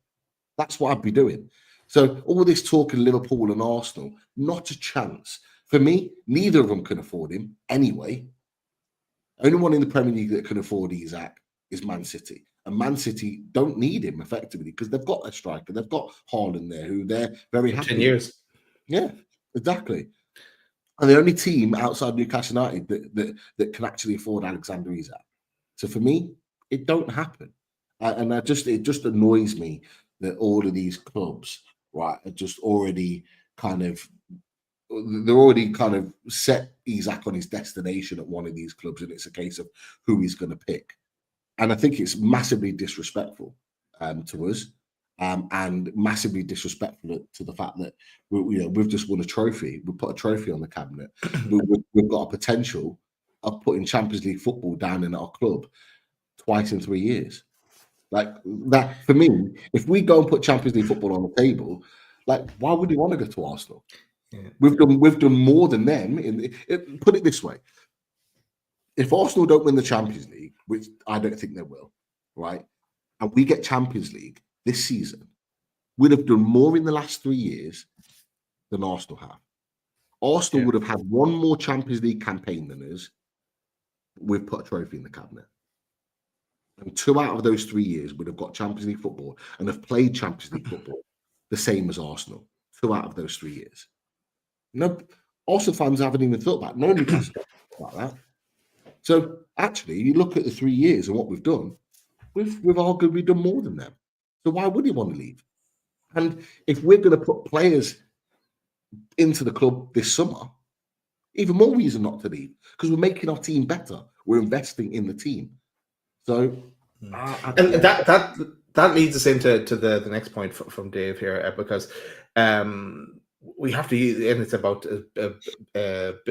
That's what I'd be doing. So all this talk of Liverpool and Arsenal, not a chance. For me, neither of them can afford him anyway. Only one in the Premier League that can afford Isak is Man City. And Man City don't need him effectively because they've got a striker. They've got Haaland there who they're very happy 10 years. Yeah, exactly. And the only team outside Newcastle United that can actually afford Alexander Isak. So for me, it don't happen. And it just annoys me that all of these clubs, right, are just already they're already kind of set Isak on his destination at one of these clubs, and it's a case of who he's going to pick. And I think it's massively disrespectful to us, and massively disrespectful to the fact that we've just won a trophy. We put a trophy on the cabinet. We've got a potential of putting Champions League football down in our club twice in 3 years. Like that, for me, if we go and put Champions League football on the table, like why would you want to go to Arsenal? Yeah. We've done more than them. Put it this way: if Arsenal don't win the Champions League, which I don't think they will, right, and we get Champions League this season, we'd have done more in the last 3 years than Arsenal have. Arsenal would have had one more Champions League campaign than us. We've put a trophy in the cabinet. And 2 out of those 3 years would have got Champions League football and have played Champions League football the same as Arsenal. 2 out of those 3 years. No, Arsenal fans haven't even thought about it. No Newcastle about that. So actually, you look at the 3 years and what we've done, we've arguably done more than them. So why would he want to leave? And if we're going to put players into the club this summer, even more reason not to leave, because we're making our team better. We're investing in the team. So, and that leads us into the next point from Dave here, because we have to, and it's about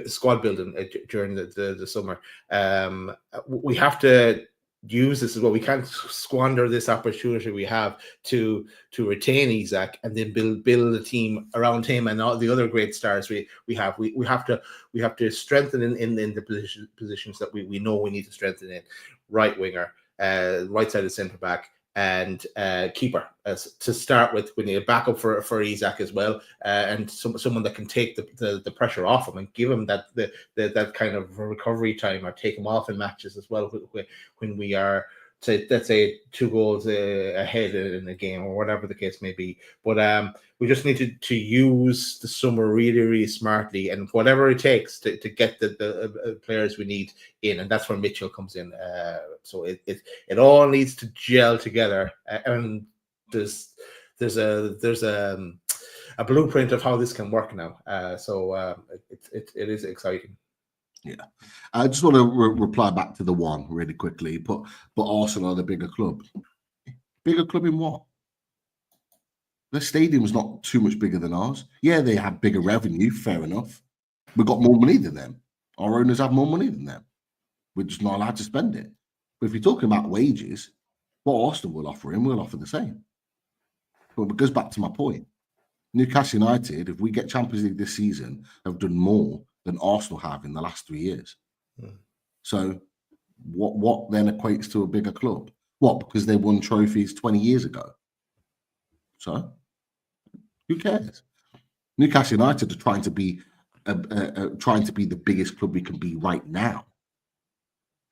squad building during the summer. We have to use this as well. We can't squander this opportunity we have to retain Isak and then build a team around him and all the other great stars we have. We have to strengthen in the positions that we know we need to strengthen in. Right winger, right side of centre back, and keeper to start with. We need a backup for Isak as well, and someone that can take the pressure off him and give him that kind of recovery time, or take him off in matches as well when we are, let's say 2 goals ahead in a game or whatever the case may be. But we just need to use the summer really, really smartly, and whatever it takes to get the players we need in, and that's where Mitchell comes in. So it all needs to gel together, and there's a blueprint of how this can work now. So it is exciting. Yeah, I just want to reply back to the one really quickly. But Arsenal are the bigger club. Bigger club in what? The stadium's not too much bigger than ours. Yeah, they have bigger revenue. Fair enough. We've got more money than them. Our owners have more money than them. We're just not allowed to spend it. But if you're talking about wages, what Arsenal will offer him, we'll offer the same. But it goes back to my point. Newcastle United, if we get Champions League this season, have done more than Arsenal have in the last 3 years. So what then equates to a bigger club? What? Because they won trophies 20 years ago. So who cares? Newcastle United are trying to be the biggest club we can be right now.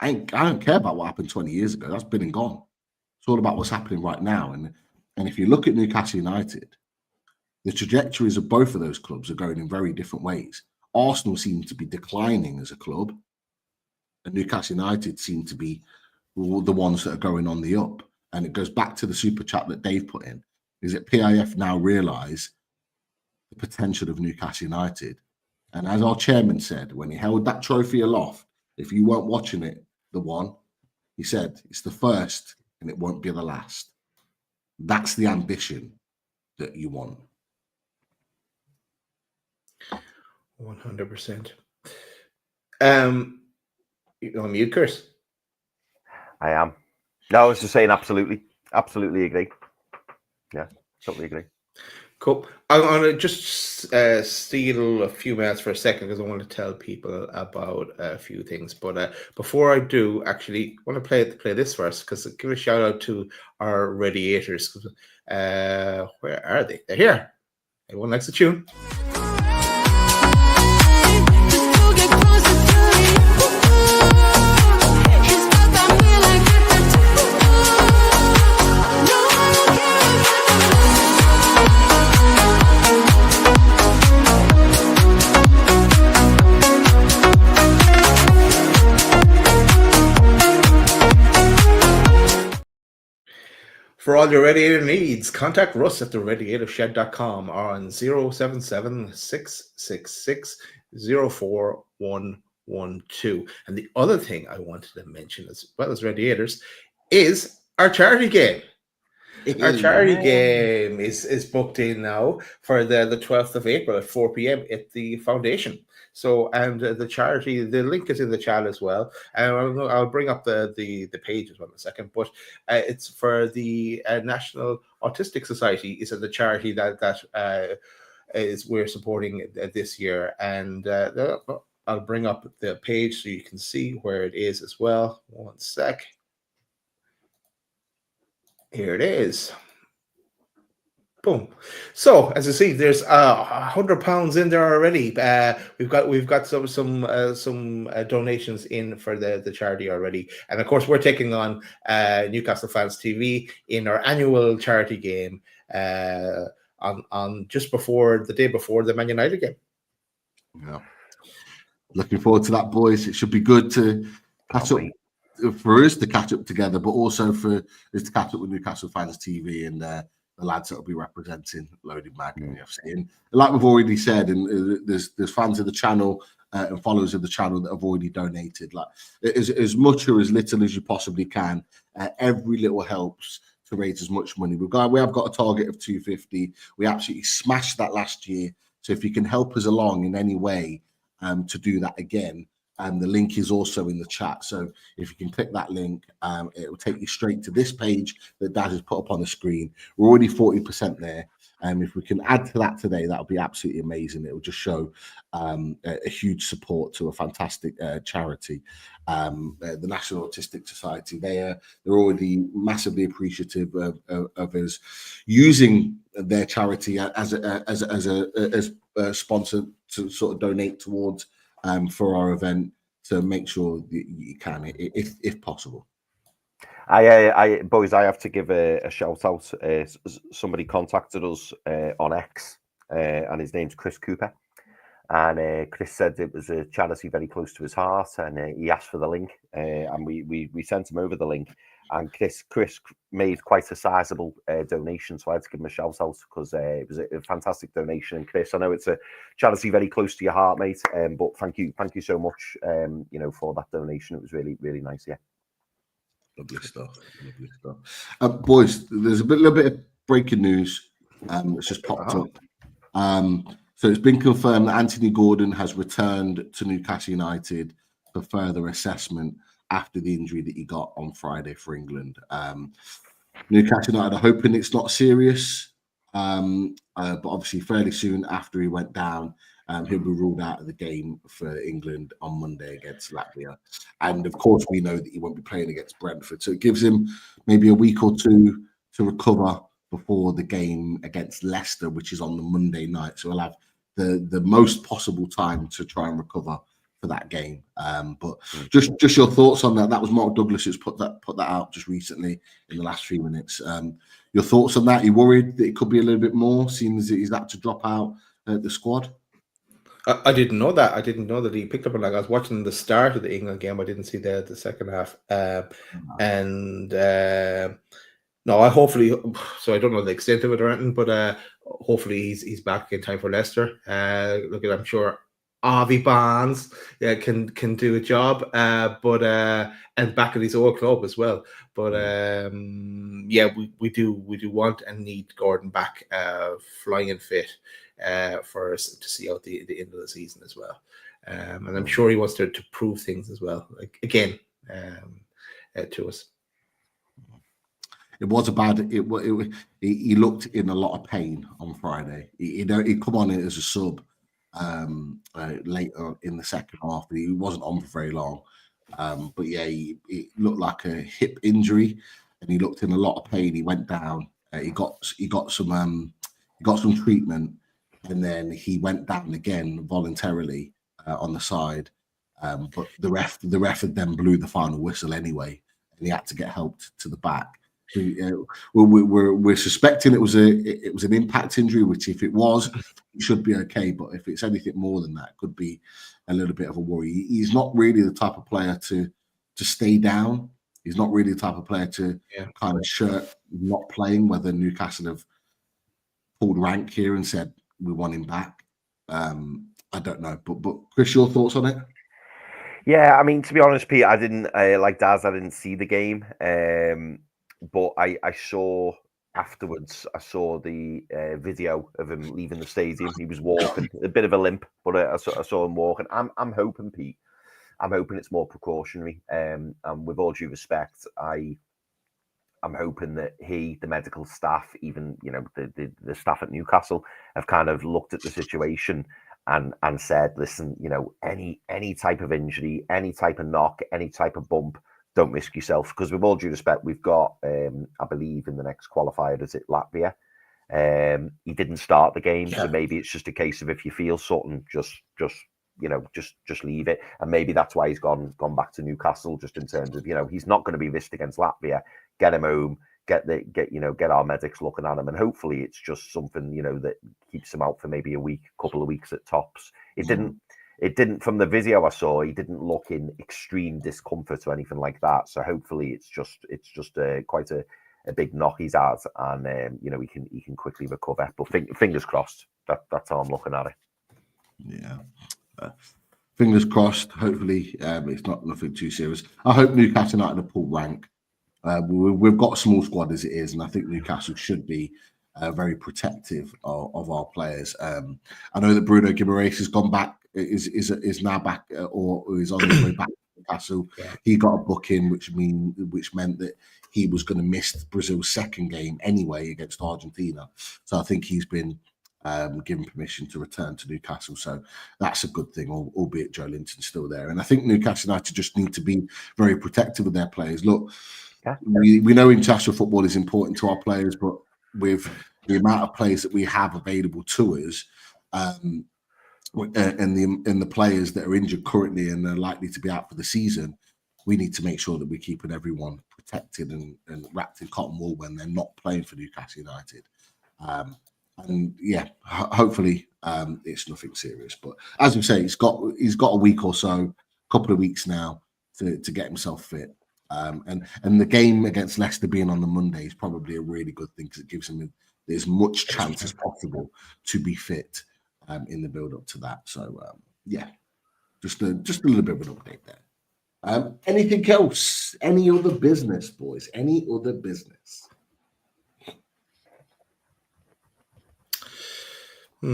I don't care about what happened 20 years ago. That's been and gone. It's all about what's happening right now. And if you look at Newcastle United, the trajectories of both of those clubs are going in very different ways. Arsenal seem to be declining as a club, and Newcastle United seem to be the ones that are going on the up. And it goes back to the super chat that Dave put in, is that PIF now realise the potential of Newcastle United. And as our chairman said, when he held that trophy aloft, if you weren't watching it, the one, He said, it's the first and it won't be the last. That's the ambition that you want. 100%. You on mute, Chris? I am. No, I was just saying absolutely agree. Yeah, totally agree. Cool. I'm going to just steal a few minutes for a second because I want to tell people about a few things. But before I do, actually, I want to play this first because give a shout out to our radiators. Where are they? They're here. Everyone likes the tune. For all your radiator needs, contact Russ at theradiatorshed.com or on 077-666-04112. And the other thing I wanted to mention, as well as radiators, is our charity game. Our charity game is booked in now for the 12th of April at 4 p.m. at the foundation. So, and the charity, the link is in the chat as well. And I'll bring up the page as well in a second. But it's for the National Autistic Society. Is the charity that is we're supporting this year. And I'll bring up the page so you can see where it is as well. One sec. Here it is. Boom. So as you see, there's £100 in there already. We've got some donations in for the charity already, and of course we're taking on Newcastle Fans TV in our annual charity game on just before the day before the Man United game. Yeah, looking forward to that, boys. It should be good to catch up. For us to catch up together, but also for us to catch up with Newcastle Fans TV and the lads that will be representing Loaded Mag and the FC. And like we've already said, and there's fans of the channel and followers of the channel that have already donated. Like as much or as little as you possibly can. Every little helps to raise as much money. We have got a target of 250. We absolutely smashed that last year. So if you can help us along in any way to do that again. And the link is also in the chat. So if you can click that link, it will take you straight to this page that Dad has put up on the screen. We're already 40% there. If we can add to that today, that would be absolutely amazing. It will just show a huge support to a fantastic charity. The National Autistic Society, they're already massively appreciative of us using their charity as a sponsor to sort of donate towards for our event, to make sure that you can, if possible. Boys, I have to give a shout out. Somebody contacted us on X, and his name's Chris Cooper. And Chris said it was a charity very close to his heart, and he asked for the link, and we sent him over the link. And Chris made quite a sizable donation, so I had to give him a shout out because it was a fantastic donation. And Chris, I know it's a charity very close to your heart, mate, but thank you so much, for that donation. It was really, really nice. Yeah, lovely stuff. Boys, there's a little bit of breaking news that's just popped up. So it's been confirmed that Anthony Gordon has returned to Newcastle United for further assessment after the injury that he got on Friday for England. Newcastle United are hoping it's not serious, but obviously fairly soon after he went down, he'll be ruled out of the game for England on Monday against Latvia. And of course, we know that he won't be playing against Brentford. So it gives him maybe a week or two to recover before the game against Leicester, which is on the Monday night. So he'll have the most possible time to try and recover for that game. But just your thoughts on that. That was Mark Douglas who's put that out just recently in the last few minutes. Your thoughts on that? Are you worried that it could be a little bit more, seeing as he's had to drop out the squad? I didn't know that. I didn't know that he picked up on. Like, I was watching the start of the England game. I didn't see the second half. No, I hopefully. So I don't know the extent of it or anything, but hopefully he's back in time for Leicester. I'm sure Avi Barnes can do a job, but and back at his old club as well. But we do want and need Gordon back, flying fit, for us to see out the end of the season as well. And I'm sure he wants to prove things as well, like again, to us. It was a bad. He looked in a lot of pain on Friday. He come on as a sub later in the second half, but he wasn't on for very long. But yeah, it looked like a hip injury, and he looked in a lot of pain. He went down. He got some treatment, and then he went down again voluntarily on the side. But the ref had then blew the final whistle anyway, and he had to get helped to the back. We're suspecting it was an impact injury, which if it was, it should be okay. But if it's anything more than that, it could be a little bit of a worry. He's not really the type of player to stay down. He's not really the type of player to kind of shirk not playing. Whether Newcastle have pulled rank here and said we want him back, I don't know. But Chris, your thoughts on it? Yeah, I mean, to be honest, Pete, I didn't like Daz. I didn't see the game. But I saw afterwards, I saw the video of him leaving the stadium. He was walking, a bit of a limp, but I saw him walking. I'm hoping, Pete, it's more precautionary. And with all due respect, I'm hoping that the medical staff, even the staff at Newcastle, have kind of looked at the situation and said, listen, any type of injury, any type of knock, any type of bump, don't risk yourself, because with all due respect, we've got, I believe, in the next qualifier, is it Latvia? He didn't start the game, so maybe it's just a case of if you feel something, just leave it, and maybe that's why he's gone back to Newcastle, just in terms of he's not going to be risked against Latvia. Get him home, get our medics looking at him, and hopefully it's just something that keeps him out for maybe a week, couple of weeks at tops. It didn't, from the video I saw, he didn't look in extreme discomfort or anything like that. So hopefully it's just quite a big knock he's had, and he can quickly recover. But fingers crossed. That's how I'm looking at it. Yeah, fingers crossed. Hopefully it's not nothing too serious. I hope Newcastle United have pulled rank. We've got a small squad as it is, and I think Newcastle should be very protective of our players. I know that Bruno Guimaraes has gone back. Is now back or is on his way back to Newcastle. He got a booking, which meant that he was going to miss Brazil's second game anyway against Argentina. So I think he's been given permission to return to Newcastle. So that's a good thing, albeit Joe Linton's still there. And I think Newcastle United just need to be very protective of their players. Look, we know international football is important to our players, but with the amount of players that we have available to us, and the players that are injured currently and are likely to be out for the season, we need to make sure that we're keeping everyone protected and wrapped in cotton wool when they're not playing for Newcastle United. Hopefully it's nothing serious. But as we say, he's got a week or so, a couple of weeks now to get himself fit. And the game against Leicester being on the Monday is probably a really good thing, because it gives him as much chance as possible to be fit in the build up to that. So just a little bit of an update there. Anything else? Any other business, boys? Any other business? Do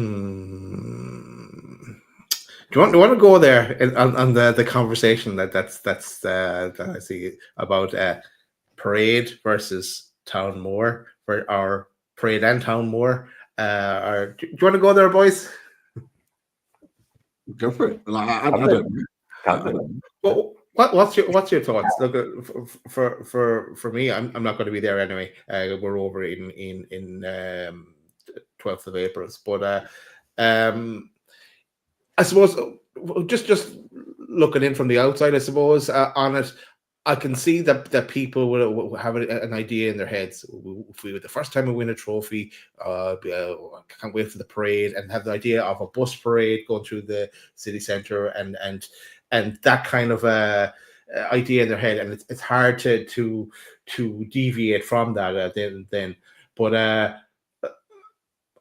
you want to go there on the conversation that I see about Parade versus Town Moor, for our Parade and Town Moor? Do you want to go there, boys? Go for it. I don't know. Well, what's your thoughts? Look, for me, I'm not going to be there anyway. We're over in 12th of April, but I suppose just looking in from the outside, I suppose on it, I can see that people will have an idea in their heads. If we were the first time we win a trophy, I can't wait for the parade, and have the idea of a bus parade going through the city centre and that kind of idea in their head, and it's hard to deviate from that. Then, but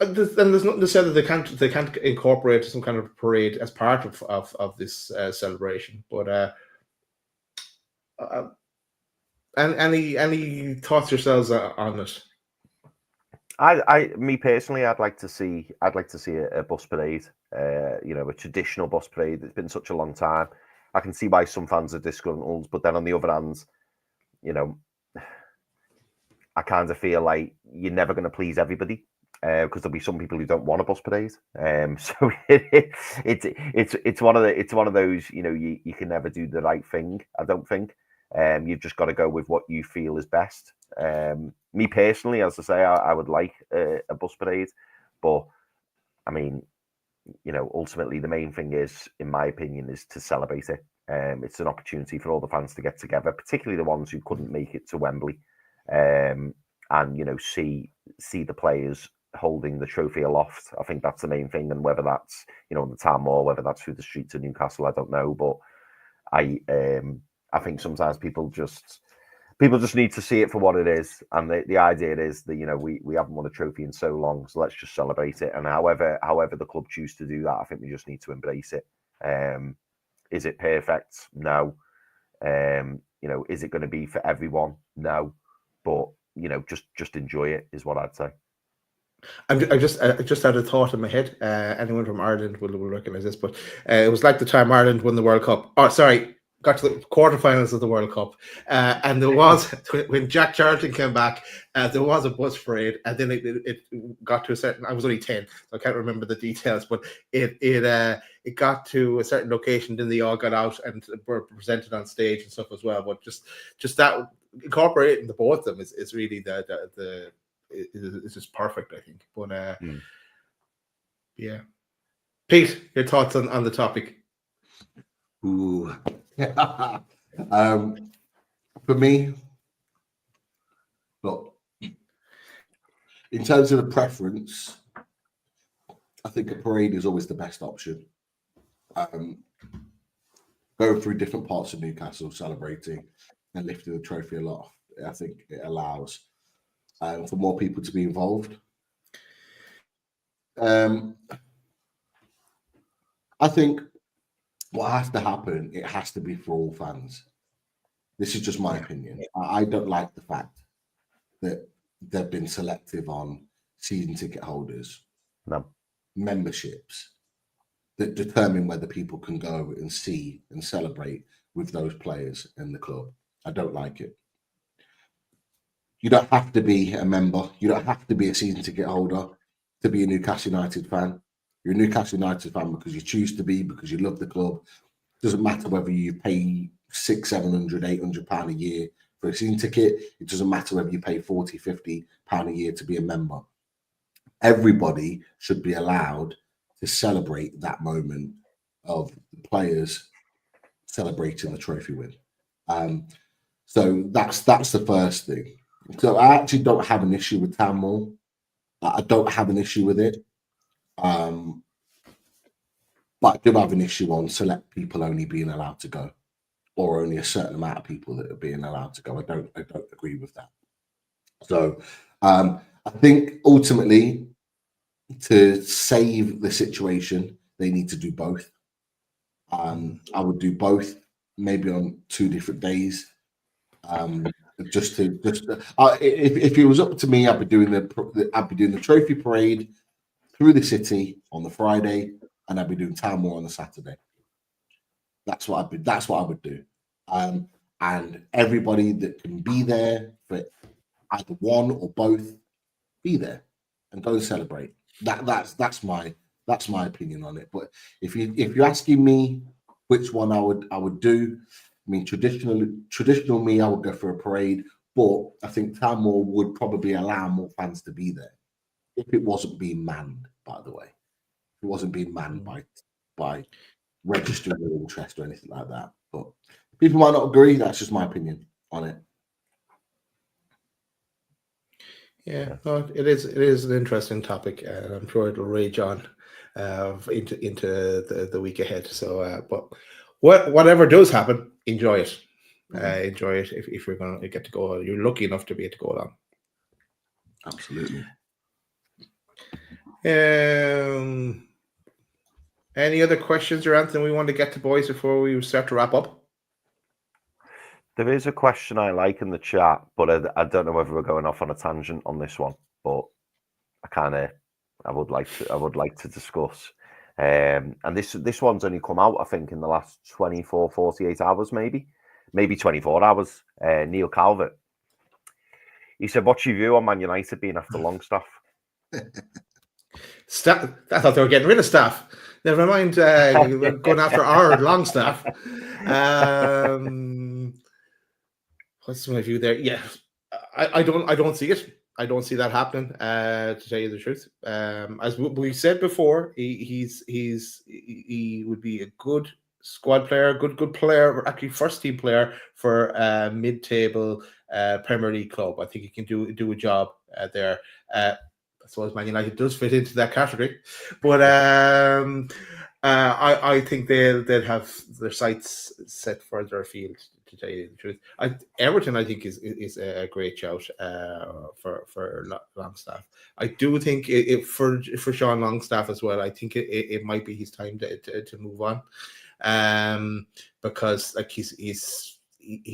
there's nothing to say that they can't incorporate some kind of parade as part of this celebration. But and any thoughts yourselves on it? Me personally, I'd like to see a bus parade. A traditional bus parade. It's been such a long time. I can see why some fans are disgruntled, but then on the other hand, I kind of feel like you're never going to please everybody. Because there'll be some people who don't want a bus parade. So it's one of those, you can never do the right thing. I don't think. You've just got to go with what you feel is best. Me personally, as I say, I would like a bus parade, but I mean, ultimately the main thing is, in my opinion, is to celebrate it. It's an opportunity for all the fans to get together, particularly the ones who couldn't make it to Wembley, and see the players holding the trophy aloft. I think that's the main thing, and whether that's on the Town Moor, whether that's through the streets of Newcastle, I don't know, but I think sometimes people just need to see it for what it is, and the idea is that we haven't won a trophy in so long, so let's just celebrate it. And however the club choose to do that, I think we just need to embrace it. Is it perfect? No. Is it going to be for everyone? No. But just enjoy it is what I'd say. I just had a thought in my head. Anyone from Ireland will recognize this, but it was like the time Ireland won the World Cup. Oh, sorry, got to the quarterfinals of the World Cup, and there was when Jack Charlton came back. There was a bus parade, and then it got to a certain. I was only 10, so I can't remember the details, but it got to a certain location. Then they all got out and were presented on stage and stuff as well. But just that incorporating the both of them is really it's just perfect, I think. But yeah, Pete, your thoughts on the topic? Ooh. For me, look, in terms of the preference, I think a parade is always the best option. Going through different parts of Newcastle, celebrating and lifting the trophy aloft, I think it allows for more people to be involved. I think what has to happen, it has to be for all fans. This is just my opinion. I don't like the fact that they've been selective on season ticket holders, memberships that determine whether people can go and see and celebrate with those players in the club. I don't like it. You don't have to be a member. You don't have to be a season ticket holder to be a Newcastle United fan. You're a Newcastle United fan because you choose to be, because you love the club. Doesn't matter whether you pay £600, £700, £800 a year for a season ticket. It doesn't matter whether you pay £40, £50 a year to be a member. Everybody should be allowed to celebrate that moment of the players celebrating the trophy win. So that's the first thing. So I actually don't have an issue with Town Moor. I don't have an issue with it. But I do have an issue on select people only being allowed to go, or only a certain amount of people that are being allowed to go. I don't agree with that. So I think ultimately, to save the situation, they need to do both. I would do both, maybe on 2 different days. If it was up to me, I'd be doing the trophy parade through the city on the Friday, and I'd be doing Town Moor on the Saturday. That's what I would do. And everybody that can be there for either one or both, be there and go and celebrate. That's my opinion on it. But if you're asking me which one I would do, I mean, traditional me, I would go for a parade, but I think Town Moor would probably allow more fans to be there if it wasn't being manned. By the way, if it wasn't being manned by registered interest or anything like that. But people might not agree. That's just my opinion on it. Yeah, no, it is an interesting topic, and I'm sure it'll rage on into the week ahead. So, but whatever does happen, enjoy it. Enjoy it if you're going to get to go. You're lucky enough to be able to go along. Absolutely. Any other questions or anything we want to get to, boys, before we start to wrap up? There is a question I like in the chat, but I don't know whether we're going off on a tangent on this one. But I would like to discuss. And this one's only come out, I think, in the last 24, 48 hours, maybe 24 hours. Neil Calvert. He said, "What's your view on Man United being after Longstaff?" Staff. I thought they were getting rid of Staff. Never mind, we're going after our Longstaff. What's my view there? Yeah, I don't see it. I don't see that happening. To tell you the truth, as we said before, he would be a good squad player, good player, actually first team player for a mid-table Premier League club. I think he can do a job there. I suppose Man United does fit into that category, but I think they'll have their sights set further afield. To tell you the truth, Everton I think is a great shout for Longstaff. I do think for Sean Longstaff as well. I think it might be his time to move on, because like he's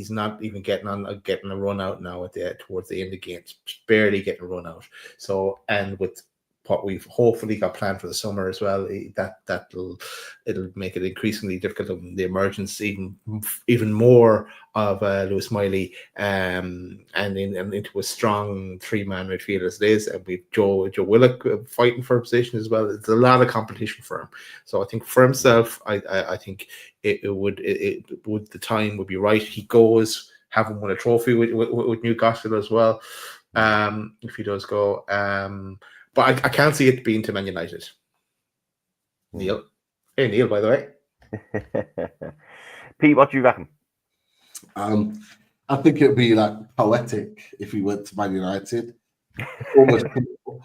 not even getting a run out now towards the end of games, barely getting a run out. So, and with what we've hopefully got planned for the summer as well, it'll make it increasingly difficult of the emergence even more of Lewis Miley and into a strong three-man midfield as it is, and with Joe Willock fighting for a position as well. It's a lot of competition for him. So I think for himself, I think it would the time would be right. He goes, having won a trophy with Newcastle as well. If he does go, but I can't see it being to Man United. Neil. Hey, Neil, by the way. Pete, what do you reckon? I think it'd be like poetic if he went to Man United.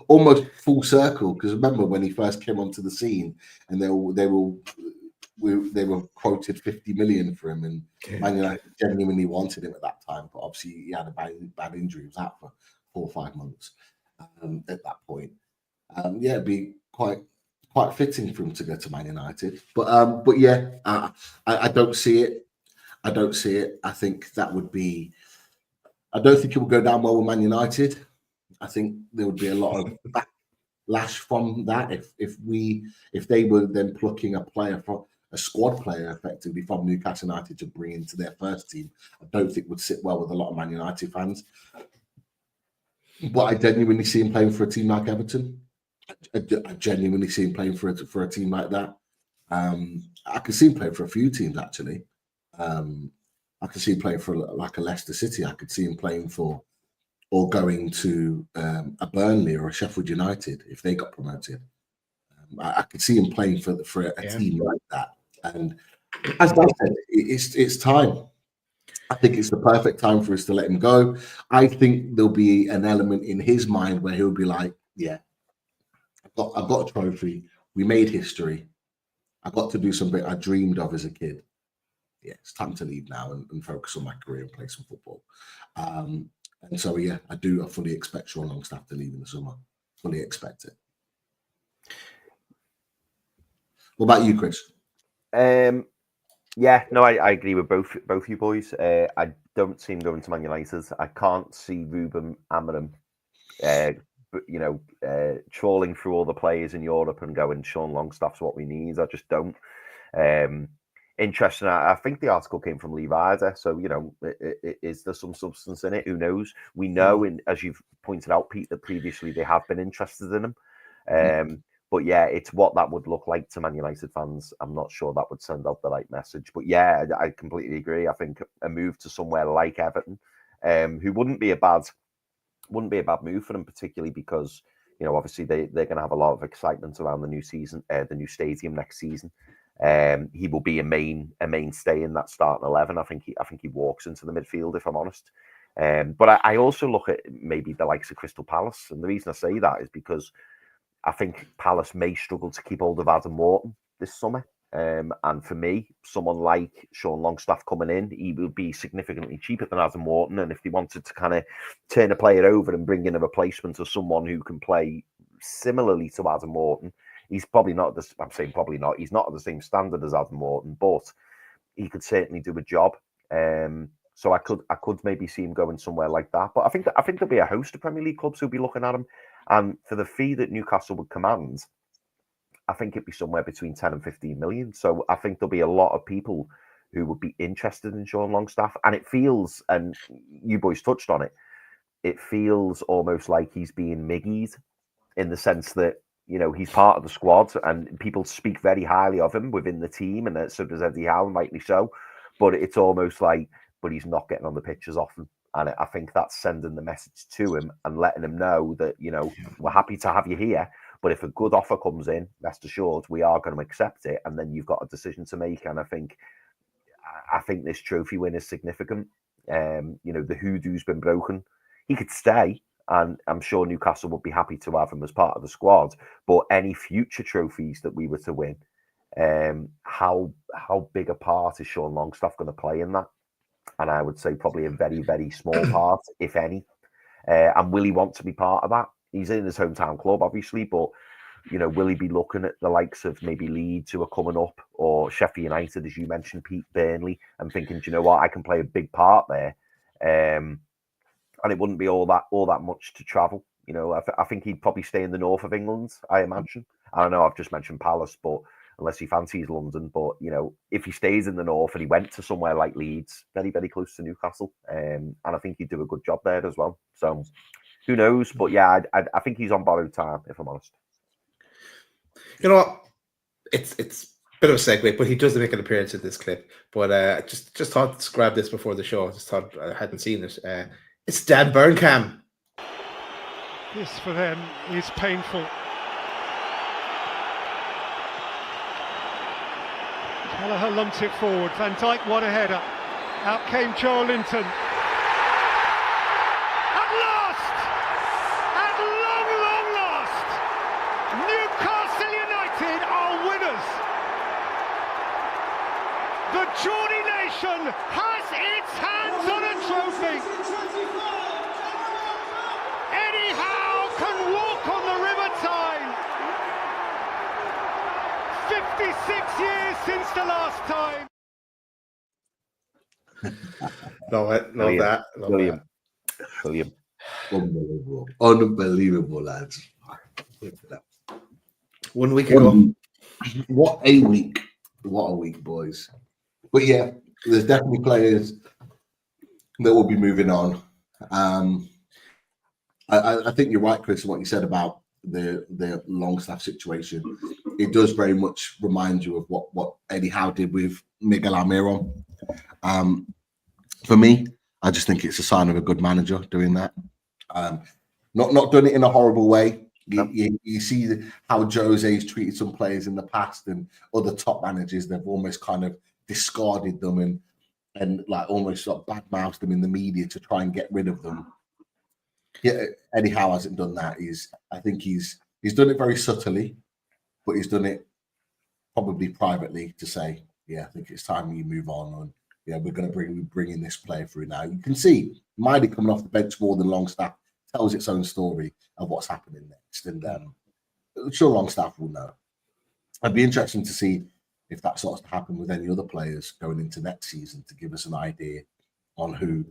Almost full circle, because remember when he first came onto the scene and they were quoted 50 million for him, and Man United genuinely wanted him at that time, but obviously he had a bad injury. He was out for 4 or 5 months at that point. It'd be quite fitting for him to go to Man United. But yeah, I don't see it. I think that would be. I don't think it would go down well with Man United. I think there would be a lot of backlash from that if they were then plucking a squad player effectively from Newcastle United to bring into their first team. I don't think would sit well with a lot of Man United fans. But I genuinely see him playing for a team like Everton. I genuinely see him playing for a team like that. I can see him playing for a few teams actually. I could see him playing for like a Leicester City. I could see him playing for or going to a Burnley or a Sheffield United if they got promoted. I could see him playing for a team like that. And as I said, it's time. I think it's the perfect time for us to let him go. I think there'll be an element in his mind where he'll be like, yeah, I've got a trophy. We made history. I got to do something I dreamed of as a kid. Yeah, it's time to leave now and focus on my career and play some football. And so, yeah, I fully expect Sean Longstaff to leave in the summer. Fully expect it. What about you, Chris? Yeah, no, I agree with both you boys. I don't see him going to Man United. I can't see Ruben Amorim, trawling through all the players in Europe and going, Sean Longstaff's what we need. I just don't. Interesting. I think the article came from Lee Ryder. So, is there some substance in it? Who knows? We know, as you've pointed out, Pete, that previously they have been interested in him. But yeah, it's what that would look like to Man United fans. I'm not sure that would send out the right message. But yeah, I completely agree. I think a move to somewhere like Everton, who wouldn't be a bad move for them, particularly because obviously they're going to have a lot of excitement around the new season, the new stadium next season. He will be a mainstay in that starting 11. I think he walks into the midfield, if I'm honest. But I also look at maybe the likes of Crystal Palace, and the reason I say that is because I think Palace may struggle to keep hold of Adam Wharton this summer. And for me, someone like Sean Longstaff coming in, he will be significantly cheaper than Adam Wharton. And if they wanted to kind of turn a player over and bring in a replacement of someone who can play similarly to Adam Morton. He's probably not I'm saying probably not. He's not at the same standard as Adam Morton, but he could certainly do a job. So I could maybe see him going somewhere like that. But I think there'll be a host of Premier League clubs who'll be looking at him, and for the fee that Newcastle would command, I think it'd be somewhere between 10 and 15 million. So I think there'll be a lot of people who would be interested in Sean Longstaff. And it feels, and you boys touched on it, it feels almost like he's being miggied in the sense that, you know, he's part of the squad and people speak very highly of him within the team, and so does Eddie Howe, rightly so. But it's almost like, but he's not getting on the pitch as often. And I think that's sending the message to him and letting him know that, you know, we're happy to have you here, but if a good offer comes in, rest assured, we are going to accept it. And then you've got a decision to make. And I think this trophy win is significant. You know, the hoodoo's been broken. He could stay, and I'm sure Newcastle would be happy to have him as part of the squad. But any future trophies that we were to win, how big a part is Sean Longstaff going to play in that? And I would say probably a very, very small part, if any. And will he want to be part of that? He's in his hometown club, obviously, but, you know, will he be looking at the likes of maybe Leeds who are coming up, or Sheffield United, as you mentioned, Pete, Burnley, and thinking, do you know what, I can play a big part there. And it wouldn't be all that much to travel. You know, I think he'd probably stay in the north of England, I imagine. I know I've just mentioned Palace, but unless he fancies London. But, you know, if he stays in the north and he went to somewhere like Leeds, very, very close to Newcastle, and I think he'd do a good job there as well. So who knows? But yeah, I think he's on borrowed time, if I'm honest. You know what? It's a bit of a segue, but he does make an appearance in this clip. But just thought to grab this before the show. Just thought I hadn't seen it. It's Dan Burnham. This for them is painful. Kelleher lumped it forward. Van Dijk, what a header. Out came Joel Linton. At last! At long last! Newcastle United are winners! The Geordie nation has its hands on a trophy! Eddie Howe can walk on the River Tyne! 56 years since the last time. Love that. Brilliant. Unbelievable, lads. 1 week ago. What a week, boys. But yeah, there's definitely players that will be moving on. I think you're right, Chris, what you said about the Longstaff situation. It does very much remind you of what Eddie Howe did with Miguel Almiron. For me, I just think it's a sign of a good manager doing that. Not doing it in a horrible way. You see how Jose's treated some players in the past, and other top managers, they've almost kind of discarded them and like almost sort of badmouthed them in the media to try and get rid of them. Yeah, Eddie Howe hasn't done that. I think he's done it very subtly, but he's done it probably privately to say, yeah, I think it's time you move on. And yeah, we're going to bring in this player through now. You can see Miley coming off the bench more than Longstaff tells its own story of what's happening next. And I'm sure Longstaff will know. It'd be interesting to see if that starts to happen with any other players going into next season, to give us an idea on who,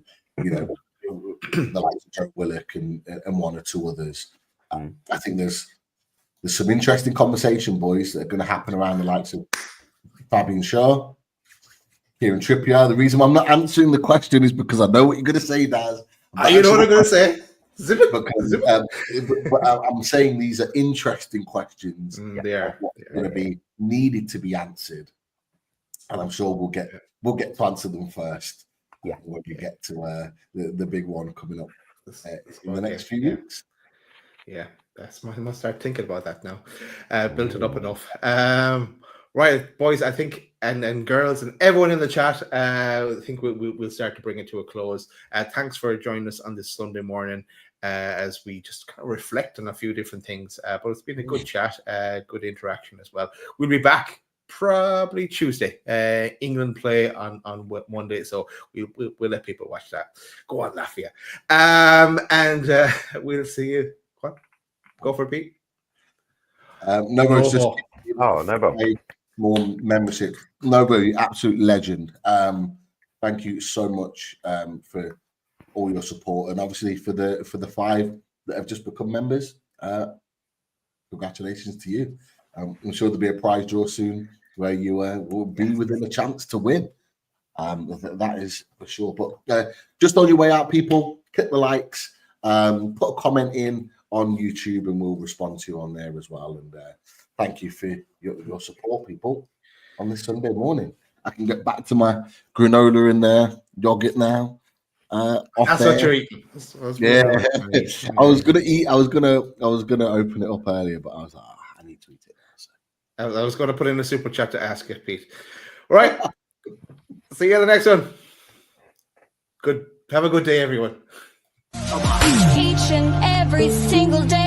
you know, the likes of Joe Willock and one or two others. I think there's some interesting conversation, boys, that are going to happen around the likes of Fabian Shaw, Kieran Trippier. The reason why I'm not answering the question is because I know what you're going to say, Daz. You know what I'm going to say? But I'm saying these are interesting questions. They are going to be needed to be answered, and I'm sure we'll get to answer them first. Yeah, when we get to the big one coming up in the next few weeks. Yeah, I must start thinking about that now. Built it up enough. Right, boys, I think, and girls, and everyone in the chat, I think we'll start to bring it to a close. Thanks for joining us on this Sunday morning as we just kind of reflect on a few different things. But it's been a good chat, good interaction as well. We'll be back probably Tuesday. England play on Monday, so we'll let people watch that. Go on, Latvia. And we'll see you. What? Go for it, Pete. No, it's just Oh, never. more membership. Nobody, absolute legend. Thank you so much for all your support, and obviously for the 5 that have just become members. Congratulations to you. I'm sure there'll be a prize draw soon where you will be within a chance to win. That is for sure. But just on your way out, people, click the likes, put a comment in on YouTube, and we'll respond to you on there as well. And thank you for your support, people, on this Sunday morning. I can get back to my granola in there, yogurt now. That's what you're eating. Yeah, I was gonna eat. I was gonna open it up earlier, but I was like, I need to eat it now. So. I was going to put in a super chat to ask it, Pete. All right. See you in the next one. Good. Have a good day, everyone. Each and every single day.